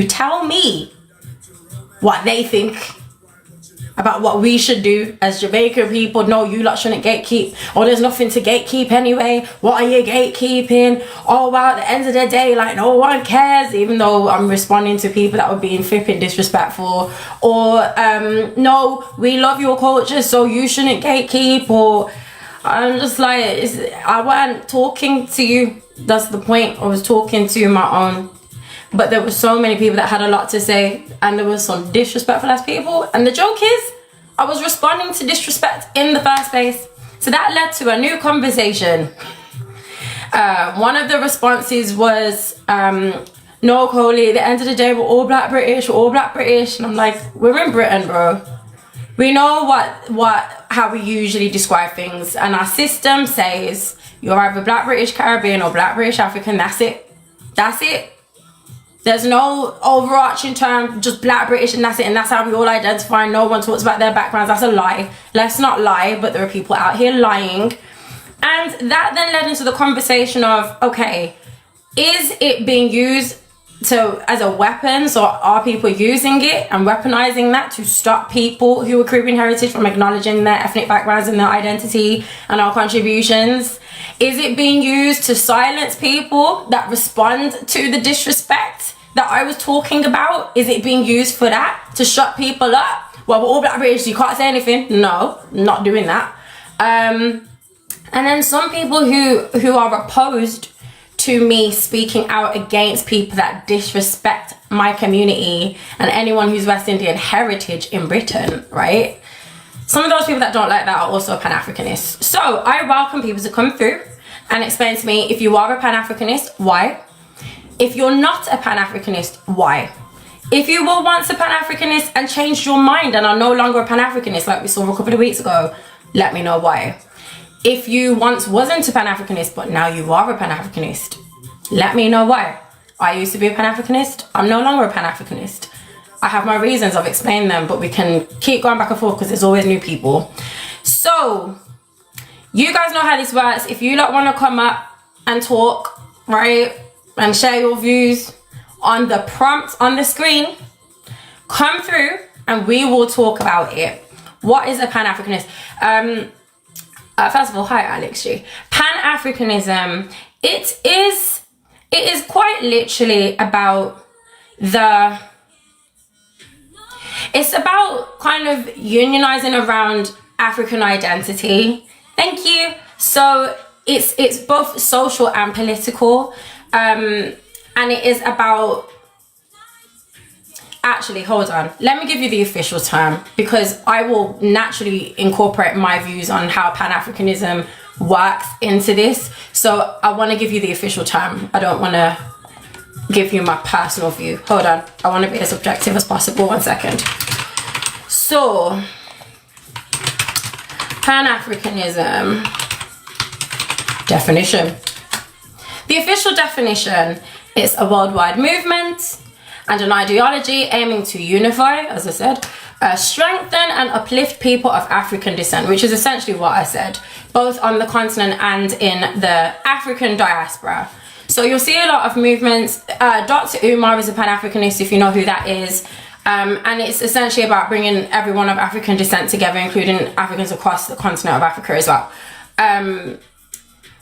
tell me what they think about what we should do as Jamaican people. No, you lot shouldn't gatekeep. Oh, there's nothing to gatekeep anyway. What are you gatekeeping? Oh, well, at the end of the day, like, no one cares. Even though I'm responding to people that were being flipping disrespectful. Or, no, we love your culture, so you shouldn't gatekeep. Or, I'm just like, I wasn't talking to you. That's the point. I was talking to my own. But there were so many people that had a lot to say, and there was some disrespectful ass people. And the joke is, I was responding to disrespect in the first place. So that led to a new conversation. One of the responses was, no, Coley, at the end of the day, we're all black British, And I'm like, we're in Britain, bro. We know how we usually describe things. And our system says, you're either black British Caribbean or black British African. That's it. That's it. There's no overarching term, just black British and that's it. And that's how we all identify. No one talks about their backgrounds. That's a lie. Let's not lie, but there are people out here lying. And that then led into the conversation of, okay, is it being used as a weapon? So are people using it and weaponizing that to stop people who are Caribbean heritage from acknowledging their ethnic backgrounds and their identity and our contributions? Is it being used to silence people that respond to the disrespect that I was talking about? Is it being used for that, to shut people up? Well, we're all black British, so you can't say anything. No, not doing that. And then some people who are opposed to me speaking out against people that disrespect my community and anyone who's West Indian heritage in Britain, right? Some of those people that don't like that are also Pan-Africanists. So I welcome people to come through and explain to me, if you are a Pan-Africanist, why? If you're not a Pan-Africanist, why? If you were once a Pan-Africanist and changed your mind and are no longer a Pan-Africanist, like we saw a couple of weeks ago, let me know why. If you once wasn't a Pan-Africanist, but now you are a Pan-Africanist, let me know why. I used to be a Pan-Africanist. I'm no longer a Pan-Africanist. I have my reasons, I've explained them, but we can keep going back and forth because there's always new people. So, you guys know how this works. If you lot want to come up and talk, right, and share your views on the prompt on the screen, come through and we will talk about it. What is a Pan-Africanist? First of all, hi Alex G. Pan-Africanism, it is quite literally about it's about kind of unionizing around African identity. Thank you. So it's both social and political, and it is about, actually, hold on, let me give you the official term, because I will naturally incorporate my views on how Pan-Africanism works into this. So I want to give you the official term. I don't want to give you my personal view. Hold on, I want to be as objective as possible. 1 second. So Pan-Africanism definition. The official definition is a worldwide movement and an ideology aiming to unify, as I said, strengthen and uplift people of African descent, which is essentially what I said, both on the continent and in the African diaspora. So you'll see a lot of movements. Dr. Umar is a Pan-Africanist, if you know who that is. And it's essentially about bringing everyone of African descent together, including Africans across the continent of Africa as well.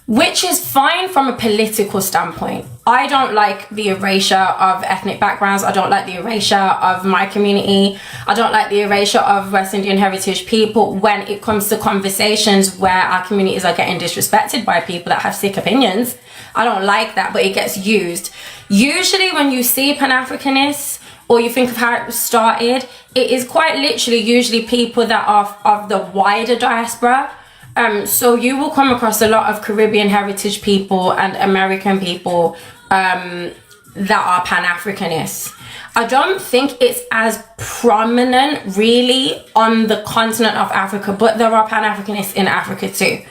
Which is fine from a political standpoint. I don't like the erasure of ethnic backgrounds. I don't like the erasure of my community. I don't like the erasure of West Indian heritage people when it comes to conversations where our communities are getting disrespected by people that have sick opinions. I don't like that, but it gets used. Usually when you see Pan-Africanists, or you think of how it was started, it is quite literally usually people that are of the wider diaspora. So you will come across a lot of Caribbean heritage people and American people that are Pan-Africanists. I don't think it's as prominent really on the continent of Africa, but there are Pan-Africanists in Africa too.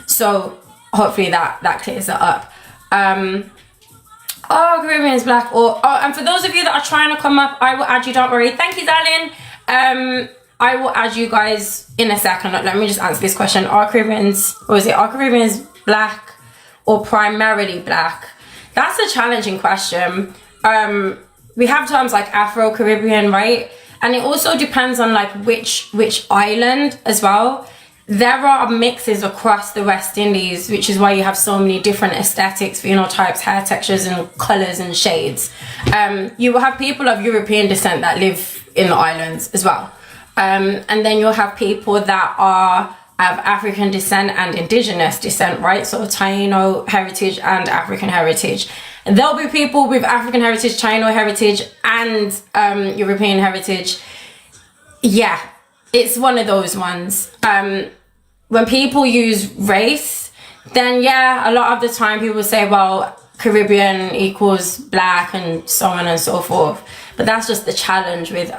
So hopefully that clears it up. Oh, Caribbean is black. And for those of you that are trying to come up, I will add you, don't worry. Thank you, darling. I will add you guys in a second. Let me just answer this question. Are Caribbeans black or primarily black? That's a challenging question. we have terms like Afro-Caribbean, right? And it also depends on like which island as well. There are mixes across the West Indies, which is why you have so many different aesthetics, phenotypes, hair textures, and colors and shades. You will have people of European descent that live in the islands as well. And then you'll have people that are of African descent and indigenous descent, right? So Taino heritage and African heritage. And there'll be people with African heritage, Taino heritage, and European heritage. Yeah, it's one of those ones. When people use race, then yeah, a lot of the time people say, well, Caribbean equals black and so on and so forth. But that's just the challenge with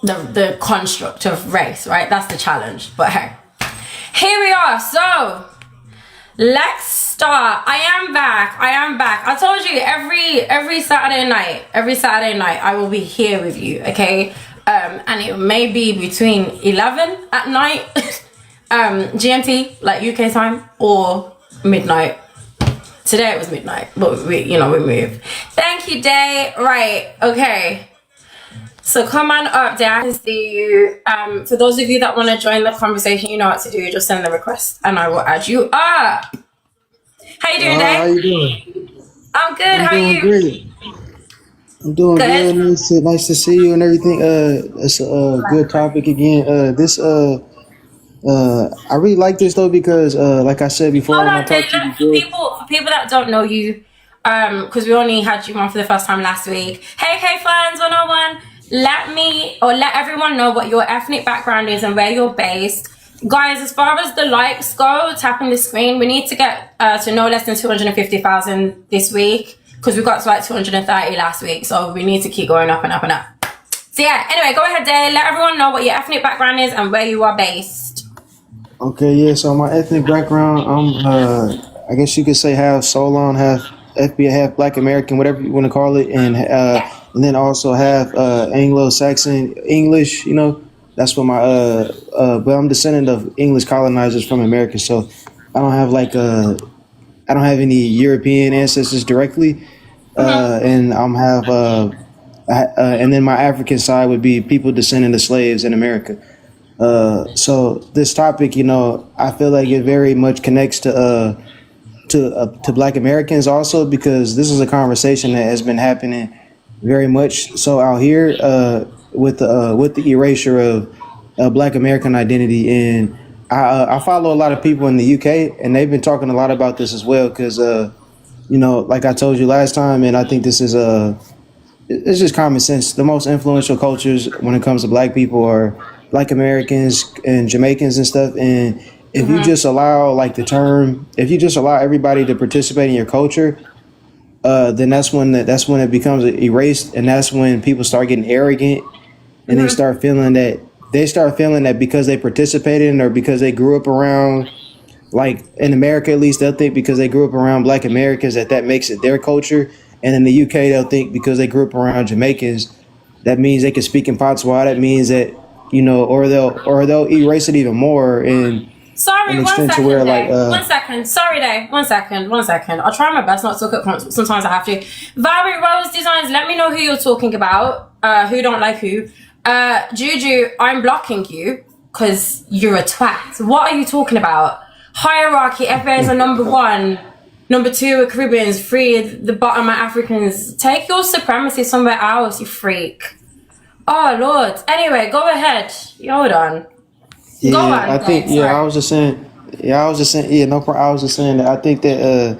the construct of race, right? That's the challenge. But hey, here we are. So let's start. I am back. I told you every Saturday night I will be here with you, okay? And it may be between 11 at night GMT, like UK time, or midnight. Today it was midnight, but we moved. Thank you, Day. Right, okay. So come on up there, I can see you. For those of you that want to join the conversation, you know what to do. Just send the request and I will add you up. How you doing, Day? How you doing? I'm good. How are you? Great. I'm doing good. Nice to see you and everything. It's a good topic again. I really like this though because, like I said before, Hold when I on, talked to you before. for people that don't know you, because we only had you on for the first time last week. Hey, Fans 101. Let everyone know what your ethnic background is and where you're based. Guys, as far as the likes go, tapping the screen, we need to get to no less than 250,000 this week because we got to like 230 last week. So we need to keep going up and up and up. So yeah, anyway, go ahead, Day. Let everyone know what your ethnic background is and where you are based. Okay, yeah. So my ethnic background, I guess you could say half Solon, half FBA, half Black American, whatever you want to call it, and then also half Anglo-Saxon English. You know, that's what my but I'm descendant of English colonizers from America, so I don't have I don't have any European ancestors directly, and and then my African side would be people descending of slaves in America. So this topic, I feel like it very much connects to Black Americans also because this is a conversation that has been happening very much so out here with the erasure of Black American identity, and I follow a lot of people in the UK and they've been talking a lot about this as well because like I told you last time, and I think this is it's just common sense. The most influential cultures when it comes to Black people are Black Americans and Jamaicans and stuff, and if you just allow if you just allow everybody to participate in your culture, then that's when it becomes erased, and that's when people start getting arrogant, and they start feeling that because they participated in or because they grew up around, like in America at least, they'll think because they grew up around Black Americans that makes it their culture, and in the UK they'll think because they grew up around Jamaicans that means they can speak in patois. That means that or they'll erase it even more and. Sorry, one second. Sorry, Day. One second. I'll try my best not to look at comments, but sometimes I have to. Valerie Rose Designs, let me know who you're talking about. Who don't like who. Juju, I'm blocking you because you're a twat. What are you talking about? Hierarchy, FAs are number one. Number two are Caribbeans. Three, the bottom are Africans. Take your supremacy somewhere else, you freak. Oh, Lord. Anyway, go ahead. Hold on. Yeah, I think. I was just saying. Yeah, no problem. I was just saying that I think that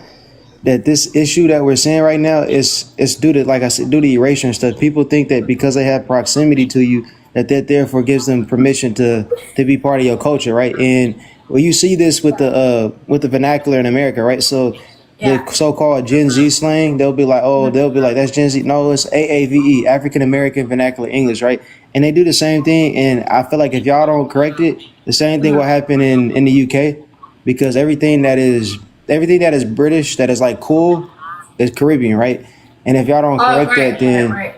that this issue that we're seeing right now is due to, like I said, due to erasure and stuff. People think that because they have proximity to you, that therefore gives them permission to be part of your culture, right? And you see this with the vernacular in America, right? So the so-called Gen Z slang, they'll be like, that's Gen Z. No, it's AAVE, African American Vernacular English, right? And they do the same thing. And I feel like if y'all don't correct it, the same thing will happen in the UK, because everything that is British, that is like cool, is Caribbean, right? And if y'all don't correct that, then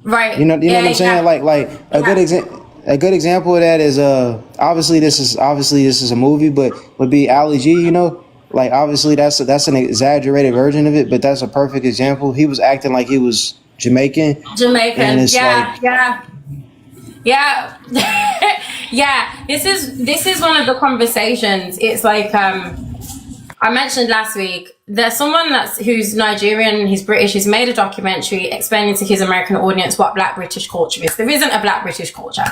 right. You know what I'm saying? Like a good example of that is obviously this is a movie, but would be Ali G, like obviously that's an exaggerated version of it, but that's a perfect example. He was acting like he was Jamaican, and Jamaican. it's like, Yeah. Yeah. This is one of the conversations. It's like I mentioned last week, there's someone who's Nigerian, he's British, he's made a documentary explaining to his American audience what Black British culture is. There isn't a Black British culture.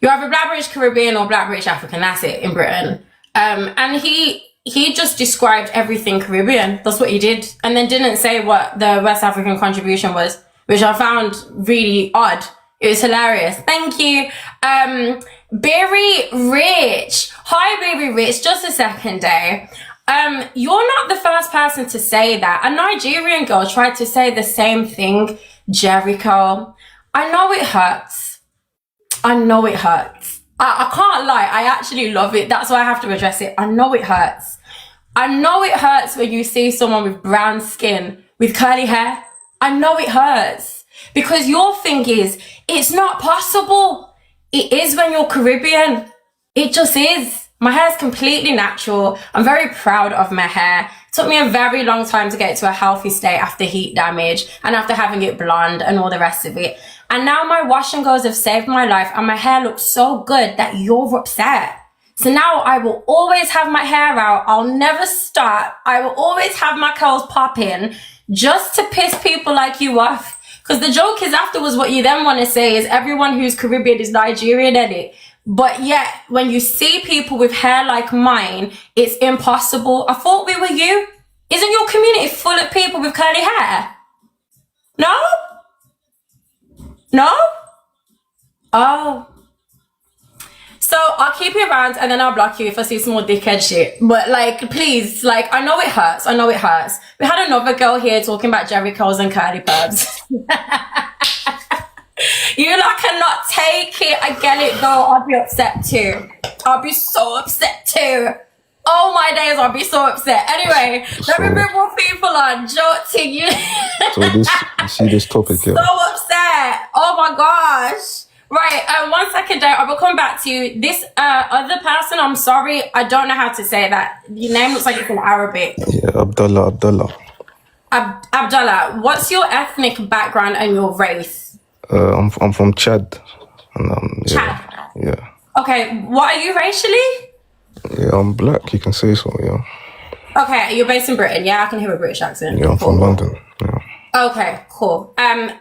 You have a Black British Caribbean or Black British African, that's it in Britain. And he just described everything Caribbean. That's what he did. And then didn't say what the West African contribution was, which I found really odd. It was hilarious. Thank you. Berry Rich. Hi, Berry Rich. Just a second, Day. You're not the first person to say that. A Nigerian girl tried to say the same thing, Jericho. I know it hurts. I know it hurts. I can't lie. I actually love it. That's why I have to address it. I know it hurts. I know it hurts when you see someone with brown skin, with curly hair. I know it hurts. Because your thing is, it's not possible. It is when you're Caribbean. It just is. My hair is completely natural. I'm very proud of my hair. It took me a very long time to get to a healthy state after heat damage and after having it blonde and all the rest of it. And now my wash and goes have saved my life and my hair looks so good that you're upset. So now I will always have my hair out. I'll never stop. I will always have my curls popping just to piss people like you off. Because the joke is afterwards what you then want to say is everyone who's Caribbean is Nigerian, innit? But yet, when you see people with hair like mine, it's impossible. I thought we were you. Isn't your community full of people with curly hair? No? No? Oh. So I'll keep you around and then I'll block you if I see some more dickhead shit. But like, please, like, I know it hurts. I know it hurts. We had another girl here talking about Jericho's and curly perms. You lot cannot take it. I get it though. I'll be upset too. I'll be so upset too. Oh my days, I'll be so upset. Anyway, let me bring more people on. Jolting you. So this, you see this topic here. So upset. Oh my gosh. Right, 1 second, I will come back to you. This other person, I'm sorry, I don't know how to say that. Your name looks like it's in Arabic. Yeah, Abdullah. Abdullah, what's your ethnic background and your race? I'm from Chad. And, Chad? Yeah. Okay, what are you racially? Yeah, I'm black, you can say so, yeah. Okay, you're based in Britain, yeah? I can hear a British accent. Yeah, I'm from London, yeah. Okay, cool.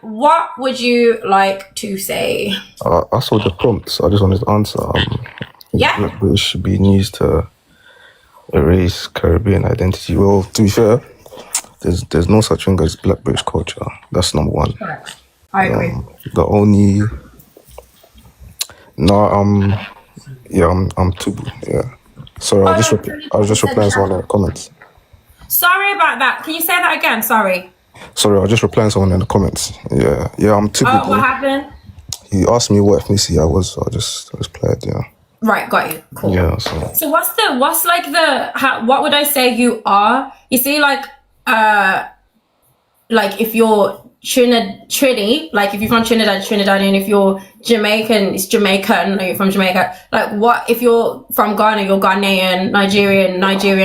What would you like to say? I saw the prompt, so I just wanted to answer. Yeah. Black British being used to erase Caribbean identity. Well, to be fair, there's no such thing as Black British culture. That's number one. Correct. I agree. The only... No, I'm Tubu, yeah. Sorry, I was just replying to one of the comments. Sorry about that. Can you say that again? Sorry. Sorry, I was just replying to someone in the comments. Yeah, I'm Tubu. Oh, what happened? He asked me what ethnicity I was, so I just replied, yeah. Right, got you. Cool. Yeah, so what would I say you are? You see, like if you're Trini, like if you're from Trinidadian, if you're Jamaican, it's Jamaican, or you're from Jamaica. Like what, if you're from Ghana, you're Ghanaian, Nigerian,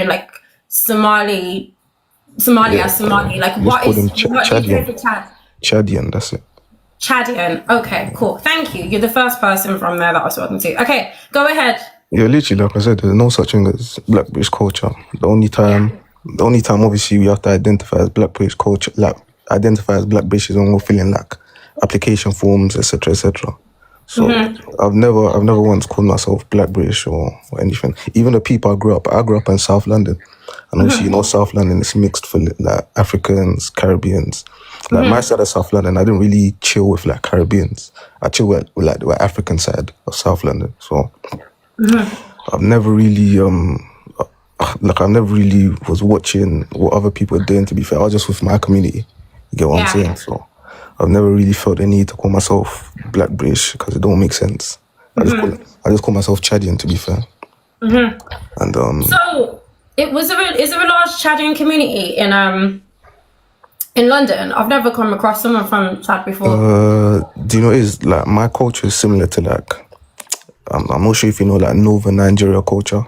like Somali, Somali. Like what is Chadian. For Chad? Chadian, that's it. Chadian. Okay, cool. Thank you. You're the first person from there that I was talking to. Okay, go ahead. Yeah, literally, like I said, there's no such thing as Black British culture. The only time obviously we have to identify as Black British culture, like identify as Black British is when we're filling like application forms, etc., etc. So I've never once called myself Black British or anything. Even the people I grew up in South London, and obviously South London is mixed for like Africans, Caribbeans. Like my side of South London, I didn't really chill with like Caribbeans. I chill with like the African side of South London. So I've never really was watching what other people are doing. To be fair, I was just with my community. You get what I'm saying? So I've never really felt the need to call myself Black British because it don't make sense. I just call myself Chadian, to be fair. And so is there a large Chadian community in London? I've never come across someone from Chad before. Do you know, is like my culture is similar to like I'm not sure if you know like Northern Nigeria culture.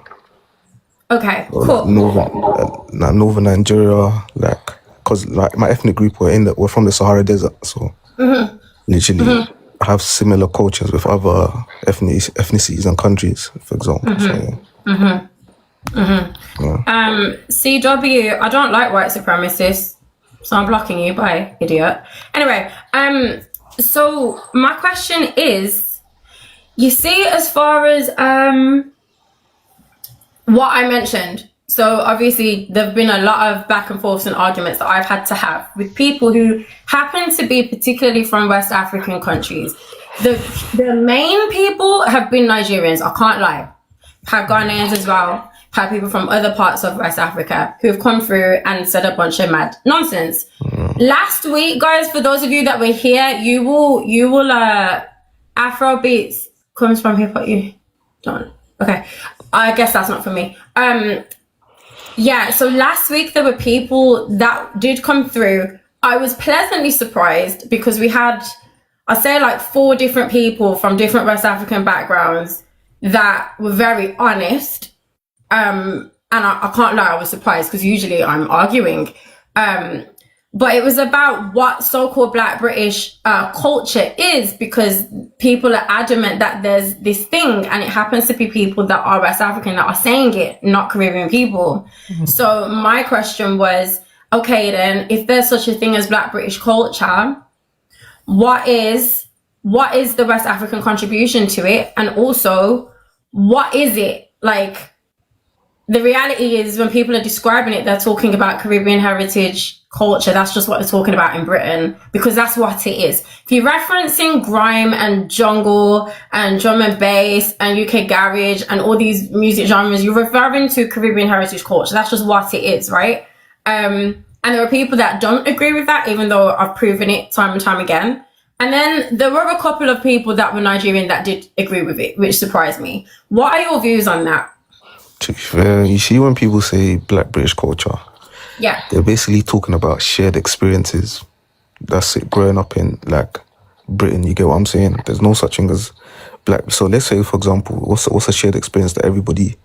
Okay, or like cool. northern Nigeria, like because like my ethnic group we're from the Sahara Desert, so literally have similar cultures with other ethnicities and countries, for example. So CW, I don't like white supremacists, so I'm blocking you. Bye, idiot. Anyway, so my question is, you see, as far as what I mentioned, so obviously there've been a lot of back and forths and arguments that I've had to have with people who happen to be particularly from West African countries. The main people have been Nigerians, I can't lie. Have Ghanaians as well, have people from other parts of West Africa who have come through and said a bunch of mad nonsense. Last week, guys, for those of you that were here, you will Afro beats comes from hip hop. You don't. Okay, I guess that's not for me. Yeah, so last week there were people that did come through. I was pleasantly surprised because we had, I'd say, like 4 different people from different West African backgrounds that were very honest. And I can't lie, I was surprised because usually I'm arguing. But it was about what so-called Black British culture is, because people are adamant that there's this thing, and it happens to be people that are West African that are saying it, not Caribbean people. So my question was, okay, then if there's such a thing as Black British culture, what is the West African contribution to it? And also, what is it? Like, the reality is when people are describing it, they're talking about Caribbean heritage culture. That's just what they're talking about in Britain, because that's what it is. If you're referencing grime and jungle and drum and bass and UK garage and all these music genres, you're referring to Caribbean heritage culture. That's just what it is, right? And there are people that don't agree with that, even though I've proven it time and time again. And then there were a couple of people that were Nigerian that did agree with it, which surprised me. What are your views on that? to be fair, you see when people say Black British culture, Yeah. they're basically talking about shared experiences. That's it, growing up in like Britain, you get what I'm saying? There's no such thing as black. So let's say, for example, what's a shared experience that everybody,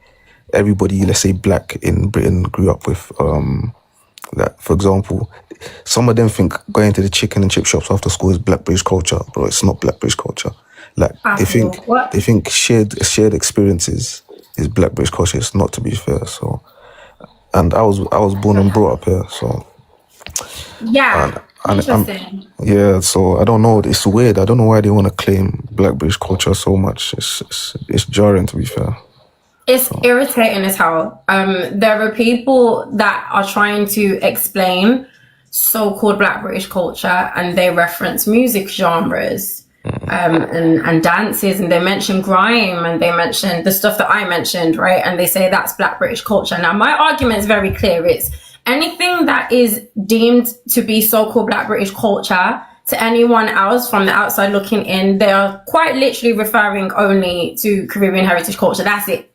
let's say black in Britain grew up with? Like, for example, some of them think going to the chicken and chip shops after school is Black British culture, bro. It's not Black British culture. Like they think shared experiences is Black British culture. It's not, to be fair. So, and I was born and brought up here, so yeah. Interesting. Yeah, so I don't know. It's weird. I don't know why they want to claim Black British culture so much. It's jarring, to be fair. It's irritating as hell. There are people that are trying to explain so-called Black British culture, and they reference music genres and dances, and they mention grime, and they mention the stuff that I mentioned, right? And they say that's Black British culture. Now, my argument is very clear. It's anything that is deemed to be so-called Black British culture to anyone else from the outside looking in, they are quite literally referring only to Caribbean heritage culture. That's it.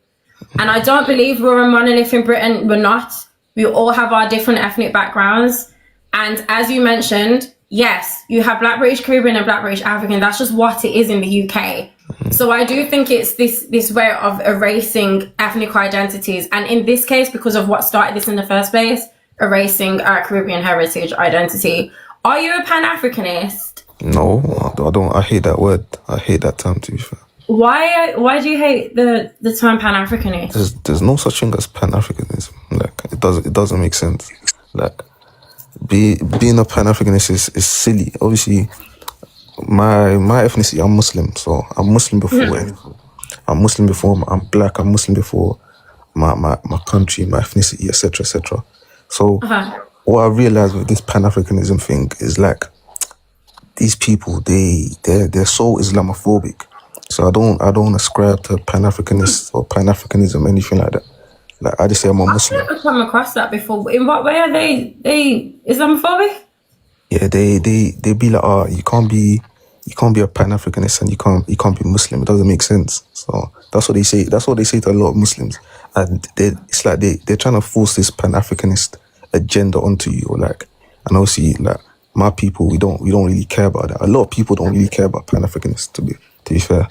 And I don't believe we're a monolith in Britain. We're not. We all have our different ethnic backgrounds. And as you mentioned, yes, you have Black British Caribbean and Black British African. That's just what it is in the UK. So I do think it's this way of erasing ethnic identities. And in this case, because of what started this in the first place, erasing our Caribbean heritage identity. Are you a Pan-Africanist? No, I don't. I hate that word. I hate that term, to be fair. Why do you hate the term Pan-Africanist? There's no such thing as Pan-Africanism. Like it doesn't make sense. Like being a Pan-Africanist is silly. Obviously, my ethnicity, I'm Muslim, so I'm Muslim before anything. I'm Muslim before I'm black. I'm Muslim before my country, my ethnicity, etc., etc. So what I realized with this Pan-Africanism thing is like these people, they're so Islamophobic. So I don't ascribe to Pan-Africanist or Pan-Africanism, anything like that. Like I just say I'm a Muslim. I've never come across that before. In what way are they Islamophobic? Yeah, they be like, oh, you can't be a Pan-Africanist and you can't be Muslim. It doesn't make sense. So that's what they say. That's what they say to a lot of Muslims. And it's like they're trying to force this Pan-Africanist agenda onto you, or like, and obviously like my people, we don't really care about that. A lot of people don't really care about Pan-Africanists, to be fair.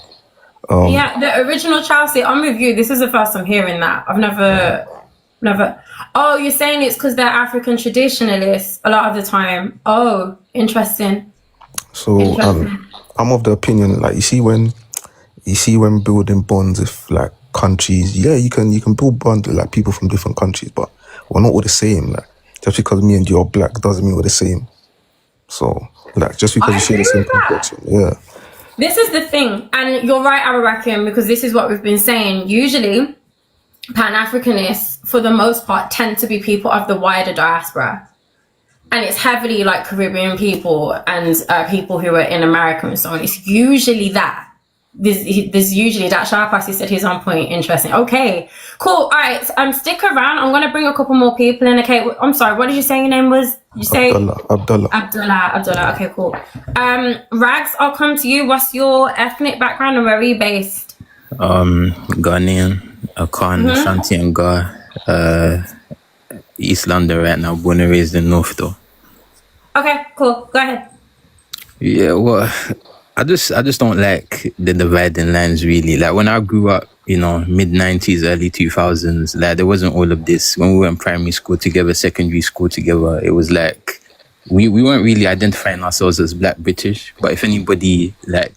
Yeah, the original Chelsea, I'm with you. This is the first I'm hearing that. I've never Never. Oh, you're saying it's because they're African traditionalists a lot of the time. Oh, interesting. So Interesting. I'm of the opinion, like you see when building bonds with like countries, yeah, you can build bonds with like people from different countries, but we're not all the same. Like just because me and you are black doesn't mean we're the same. So like just because you I share agree the same with that. complexion, yeah. This is the thing, and you're right, Arawakian, because this is what we've been saying. Usually, Pan-Africanists, for the most part, tend to be people of the wider diaspora. And it's heavily like Caribbean people and people who are in America and so on. It's usually that. There's usually that. Sharpassi said he's on point. Interesting. Okay, cool. All right, stick around. I'm going to bring a couple more people in. Okay, I'm sorry. What did you say your name was? Did you say Abdullah. Abdullah. Okay, cool. Rags, I'll come to you. What's your ethnic background and where are you based? Ghanaian, Akan, Ashanti and Ga, East London right now, born and raised in North though. Okay, cool. Go ahead. Yeah, well, I just don't like the dividing lines really. Like when I grew up, mid 90s, early 2000s, like there wasn't all of this. When we were in primary school together, secondary school together, it was like we weren't really identifying ourselves as Black British. But if anybody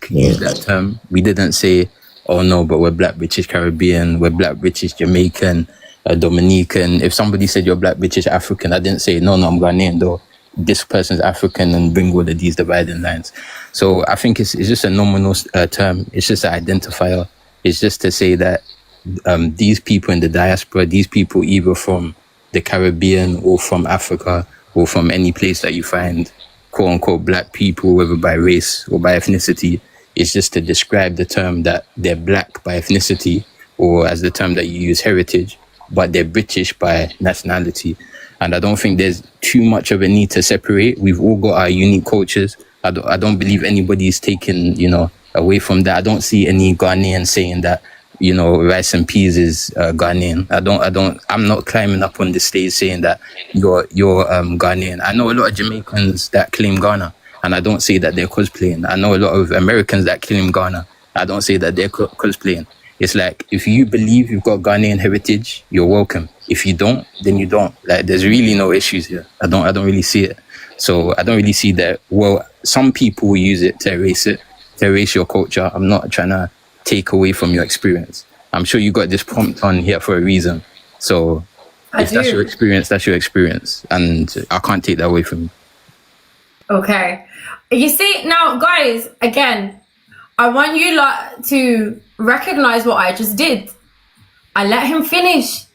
used that term, we didn't say, oh no, but we're Black British Caribbean, we're Black British Jamaican, Dominican. If somebody said you're Black British African, I didn't say no, I'm Ghanaian though. This person's African and bring all of these dividing lines. So I think it's just a nominal term. It's just an identifier. It's just to say that these people in the diaspora, these people either from the Caribbean or from Africa or from any place that you find quote unquote Black people, whether by race or by ethnicity, it's just to describe the term that they're Black by ethnicity or as the term that you use heritage, but they're British by nationality. And I don't think there's too much of a need to separate. We've all got our unique cultures. I don't believe anybody's taken, away from that. I don't see any Ghanaian saying that, rice and peas is Ghanaian. I'm not climbing up on the stage saying that you're Ghanaian. I know a lot of Jamaicans that claim Ghana, and I don't say that they're cosplaying. I know a lot of Americans that claim Ghana. I don't say that they're cosplaying. It's like, if you believe you've got Ghanaian heritage, you're welcome. If you don't, then you don't. Like, there's really no issues here. I don't really see it. So I don't really see that. Well, some people will use it to erase your culture. I'm not trying to take away from your experience. I'm sure you got this prompt on here for a reason. So if that's your experience, that's your experience. And I can't take that away from you. Okay. You see, now, guys, again, I want you lot to recognize what I just did. I let him finish.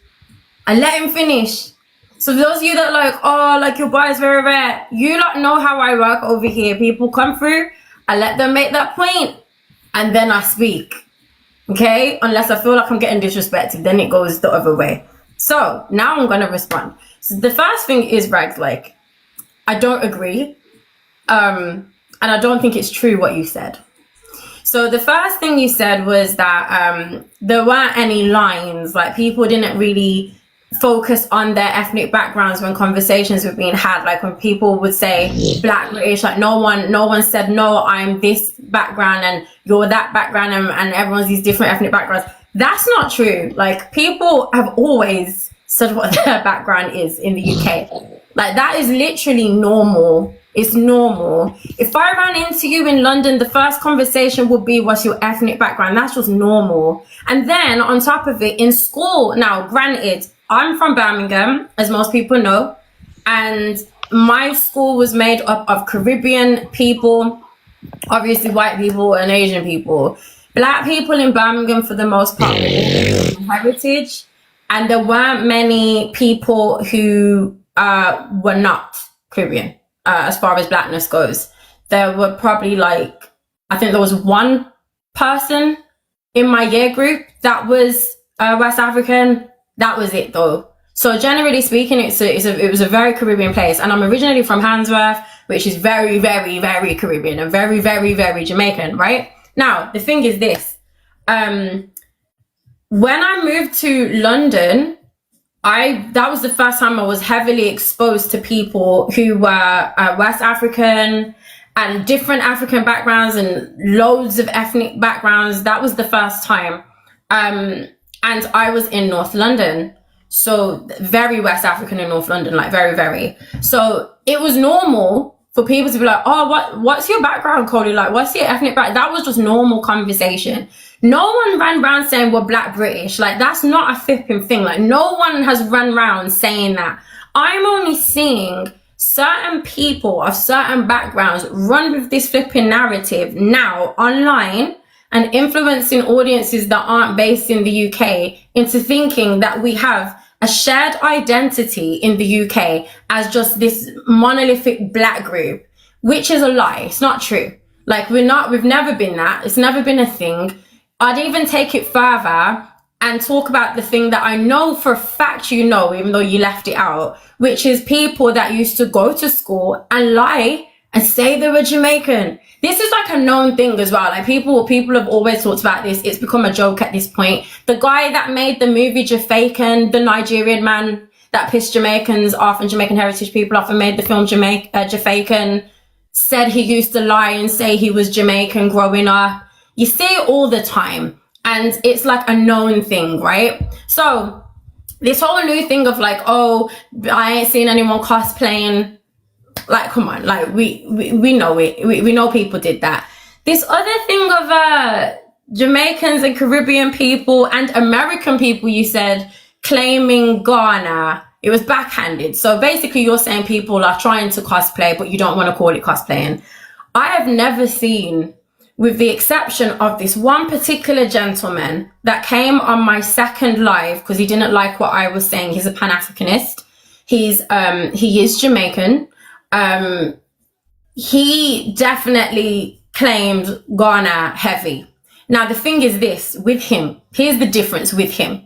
So those of you that your boy is very rare, you lot know how I work over here. People come through, I let them make that point, and then I speak. Okay? Unless I feel like I'm getting disrespected, then it goes the other way. So now I'm gonna respond. So the first thing is, Rags, I don't agree. And I don't think it's true what you said. So the first thing you said was that there weren't any lines, like people didn't really focus on their ethnic backgrounds when conversations were being had. Like when people would say Black British, like no one said, no, I'm this background and you're that background and everyone's these different ethnic backgrounds. That's not true. Like people have always said what their background is in the UK. Like that is literally normal. It's normal. If I ran into you in London, the first conversation would be, what's your ethnic background? That's just normal. And then on top of it, in school, now granted, I'm from Birmingham, as most people know, and my school was made up of Caribbean people, obviously white people and Asian people. Black people in Birmingham, for the most part, were heritage, and there weren't many people who were not Caribbean. As far as Blackness goes, there were probably I think there was one person in my year group that was West African. That was it though. So generally speaking, it was a very Caribbean place, and I'm originally from Handsworth, which is very, very, very Caribbean and very, very, very Jamaican. Right now, the thing is this: when I moved to London, that was the first time I was heavily exposed to people who were West African and different African backgrounds and loads of ethnic backgrounds. That was the first time. And I was in North London. So very West African in North London, like very, very. So it was normal for people to be like, oh, what's your background, Cody? Like, what's your ethnic background? That was just normal conversation. No one ran around saying we're Black British. Like, that's not a flipping thing. Like, no one has run around saying that. I'm only seeing certain people of certain backgrounds run with this flipping narrative now online and influencing audiences that aren't based in the UK into thinking that we have a shared identity in the UK as just this monolithic Black group, which is a lie. It's not true. Like, we've never been that. It's never been a thing. I'd even take it further and talk about the thing that I know for a fact you know, even though you left it out, which is people that used to go to school and lie and say they were Jamaican. This is like a known thing as well. Like, people have always talked about this. It's become a joke at this point. The guy that made the movie Jafaican, the Nigerian man that pissed Jamaicans off and Jamaican heritage people off and made the film Jafaican, said he used to lie and say he was Jamaican growing up. You see it all the time. And it's like a known thing, right? So this whole new thing of like, oh, I ain't seen anyone cosplaying. Like, come on, like we know it. We know people did that. This other thing of Jamaicans and Caribbean people and American people, you said, claiming Ghana, it was backhanded. So basically you're saying people are trying to cosplay, but you don't want to call it cosplaying. I have never seen, with the exception of this one particular gentleman that came on my second live because he didn't like what I was saying. He's a Pan-Africanist. He is Jamaican. He definitely claimed Ghana heavy. Now, the thing is this, with him, here's the difference with him.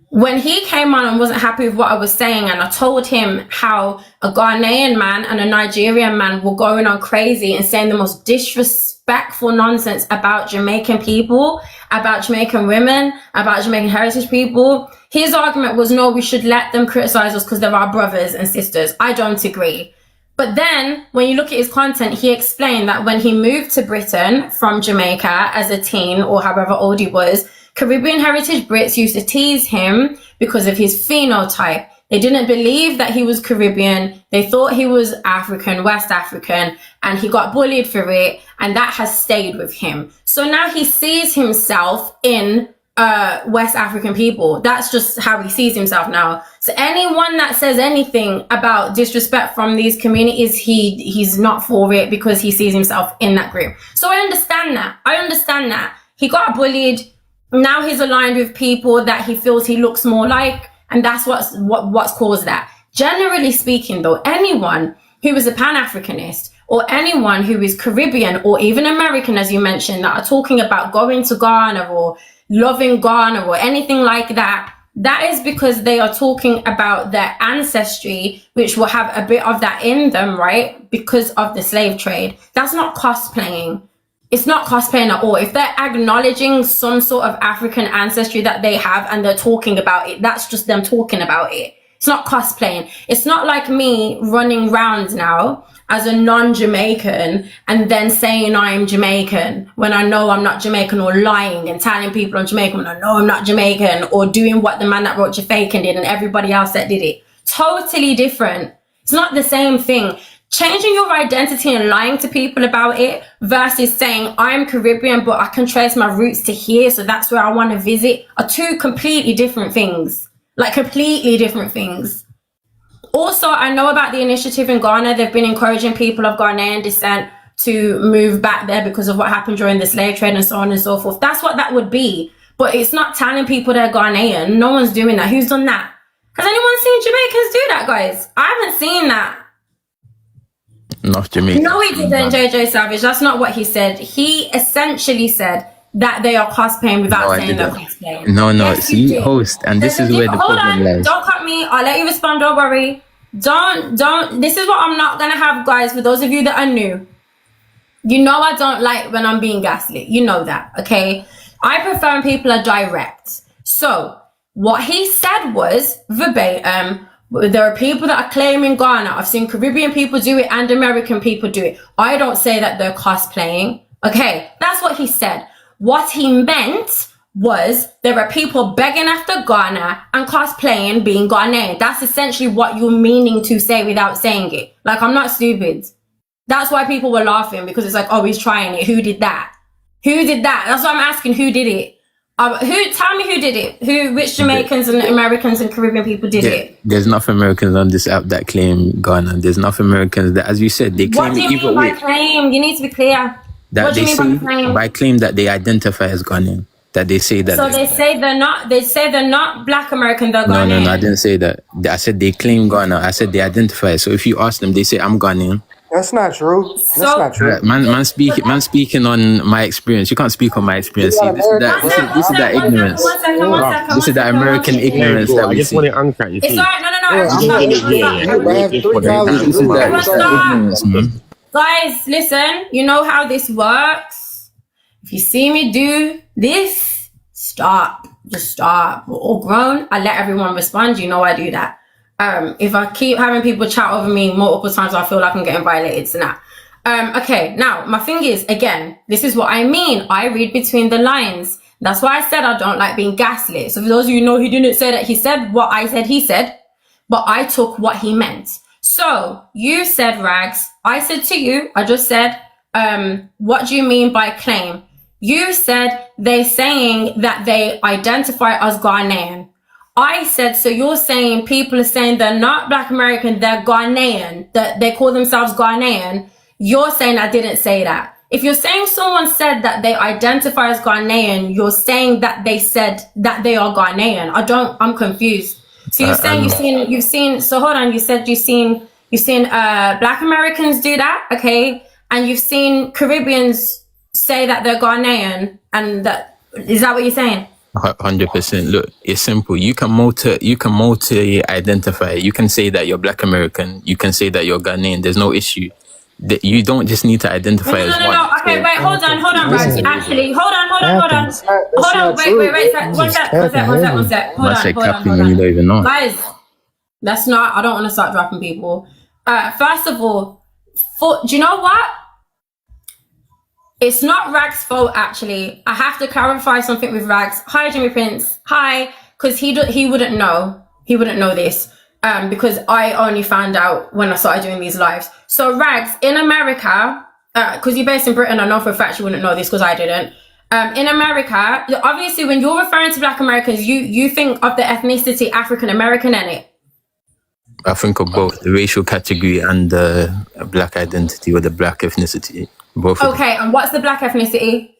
When he came on and wasn't happy with what I was saying, and I told him how a Ghanaian man and a Nigerian man were going on crazy and saying the most disrespectful nonsense about Jamaican people, about Jamaican women, about Jamaican heritage people, his argument was, no, we should let them criticize us because they're our brothers and sisters. I don't agree. But then when you look at his content, he explained that when he moved to Britain from Jamaica as a teen or however old he was, Caribbean heritage Brits used to tease him because of his phenotype. They didn't believe that he was Caribbean. They thought he was African, West African, and he got bullied for it. And that has stayed with him. So now he sees himself in West African people. That's just how he sees himself now. So anyone that says anything about disrespect from these communities, he's not for it because he sees himself in that group. So I understand that. He got bullied. Now he's aligned with people that he feels he looks more like, and that's what's caused that. Generally speaking, though, anyone who is a Pan-Africanist or anyone who is Caribbean or even American, as you mentioned, that are talking about going to Ghana or loving Ghana or anything like that, that is because they are talking about their ancestry, which will have a bit of that in them, right? Because of the slave trade. That's not cosplaying. It's not cosplaying at all. If they're acknowledging some sort of African ancestry that they have and they're talking about it, that's just them talking about it. It's not cosplaying. It's not like me running round now as a non-Jamaican and then saying I'm Jamaican when I know I'm not Jamaican, or lying and telling people I'm Jamaican when I know I'm not Jamaican, or doing what the man that wrote Jafaican did and everybody else that did it. Totally different. It's not the same thing. Changing your identity and lying to people about it versus saying I'm Caribbean but I can trace my roots to here, so that's where I want to visit, are two completely different things. Like, completely different things. Also, I know about the initiative in Ghana. They've been encouraging people of Ghanaian descent to move back there because of what happened during the slave trade and so on and so forth. That's what that would be. But it's not telling people they're Ghanaian. No one's doing that. Who's done that? Has anyone seen Jamaicans do that, guys? I haven't seen that. Not Jamaican. No, he didn't, JJ Savage. That's not what he said. He essentially said that they are cosplaying without saying they're cosplaying. No, yes, see, host, and this is where the problem lies. Don't cut me. I'll let you respond. Don't worry. Don't. This is what I'm not going to have, guys, for those of you that are new. You know I don't like when I'm being gaslit. You know that, okay? I prefer when people are direct. So, what he said was, verbatim, there are people that are claiming Ghana. I've seen Caribbean people do it and American people do it. I don't say that they're cosplaying. Okay, that's what he said. What he meant was there are people begging after Ghana and cosplaying being Ghanaian. That's essentially what you're meaning to say without saying it. Like, I'm not stupid. That's why people were laughing, because it's like, oh, he's trying it. Who did that? Who did that? That's what I'm asking. Who did it? Tell me who did it? Which Jamaicans and Americans and Caribbean people did it? There's enough Americans on this app that claim Ghana. There's enough Americans that, as you said, they claim. What do you mean by claim? You need to be clear. That what do you mean by claim? By claim that they identify as Ghanaian. That they say that. So they say they're not. They say they're not Black American. They're Ghanaian. No, I didn't say that. I said they claim Ghana. I said they identify. So if you ask them, they say I'm Ghanaian. That's not true. That's not true. Right, man speaking on my experience. You can't speak on my experience. See, this is that ignorance. One second. This is that American ignorance that we see. I just want to untrack you. It's alright. No. This is that ignorance, man. Guys, listen. You know how this works. If you see me do this, stop. Just stop. We're all grown. I let everyone respond. You know I do that. If I keep having people chat over me multiple times, I feel like I'm getting violated. So now, okay. Now, my thing is, again, this is what I mean. I read between the lines. That's why I said I don't like being gaslit. So for those of you who know, he didn't say that he said what I said he said, but I took what he meant. So you said, Rags, I said to you, I just said, what do you mean by claim? You said they're saying that they identify as Ghanaian. I said, so you're saying people are saying they're not Black American, they're Ghanaian, that they call themselves Ghanaian. You're saying I didn't say that. If you're saying someone said that they identify as Ghanaian, you're saying that they said that they are Ghanaian. I'm confused. So you're saying you've seen, so hold on, you said you've seen Black Americans do that, okay? And you've seen Caribbeans say that they're Ghanaian, and is that what you're saying? 100%. Look, it's simple. You can multi-identify. You can say that you're Black American. You can say that you're Ghanaian. There's no issue. You don't just need to identify as one. No. Okay, wait, hold on, Rags. Actually, hold on. Hold on, wait. One sec. Hold on. You don't even know. Guys, that's not. I don't want to start dropping people. First of all, do you know what? It's not Rags' fault, actually. I have to clarify something with Rags. Hi, Jimmy Prince. Hi, because he wouldn't know. He wouldn't know this because I only found out when I started doing these lives. So Rags, in America, because you're based in Britain, I know for a fact you wouldn't know this because I didn't. In America, obviously, when you're referring to Black Americans, you think of the ethnicity African American in it. I think of both the racial category and the Black identity or the Black ethnicity. Both. Okay, and what's the Black ethnicity?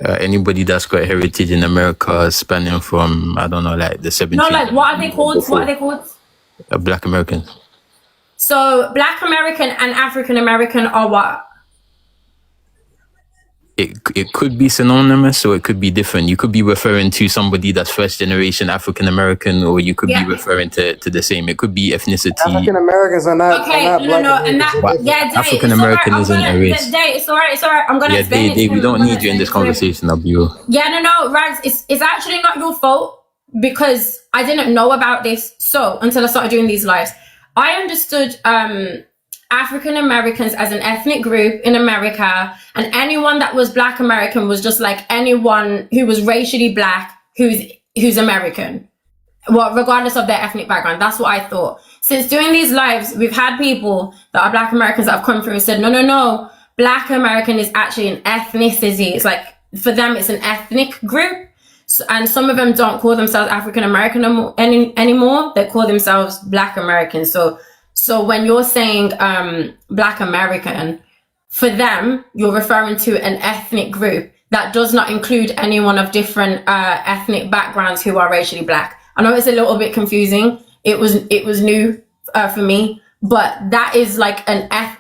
Anybody that's got heritage in America spanning from, I don't know, like the 70s. No, like, what are they called? Black Americans. So Black American and African American are what? It could be synonymous or it could be different. You could be referring to somebody that's first generation African American, or you could be referring to the same. It could be ethnicity. African Americans are not. Okay, are not no, and that African American isn't a race. It's all right. I'm gonna explain it. We don't need you in this conversation, Abu. Yeah, no, Rags. It's actually not your fault because I didn't know about this. So until I started doing these lives, I understood African Americans as an ethnic group in America, and anyone that was Black American was just like anyone who was racially Black who's American, well, regardless of their ethnic background. That's what I thought. Since doing these lives, we've had people that are Black Americans that have come through and said, no, Black American is actually an ethnicity. It's like, for them, it's an ethnic group. So, and some of them don't call themselves African American anymore. They call themselves Black American. So when you're saying Black American, for them, you're referring to an ethnic group that does not include anyone of different ethnic backgrounds who are racially Black. I know it's a little bit confusing. It was new for me, but that is like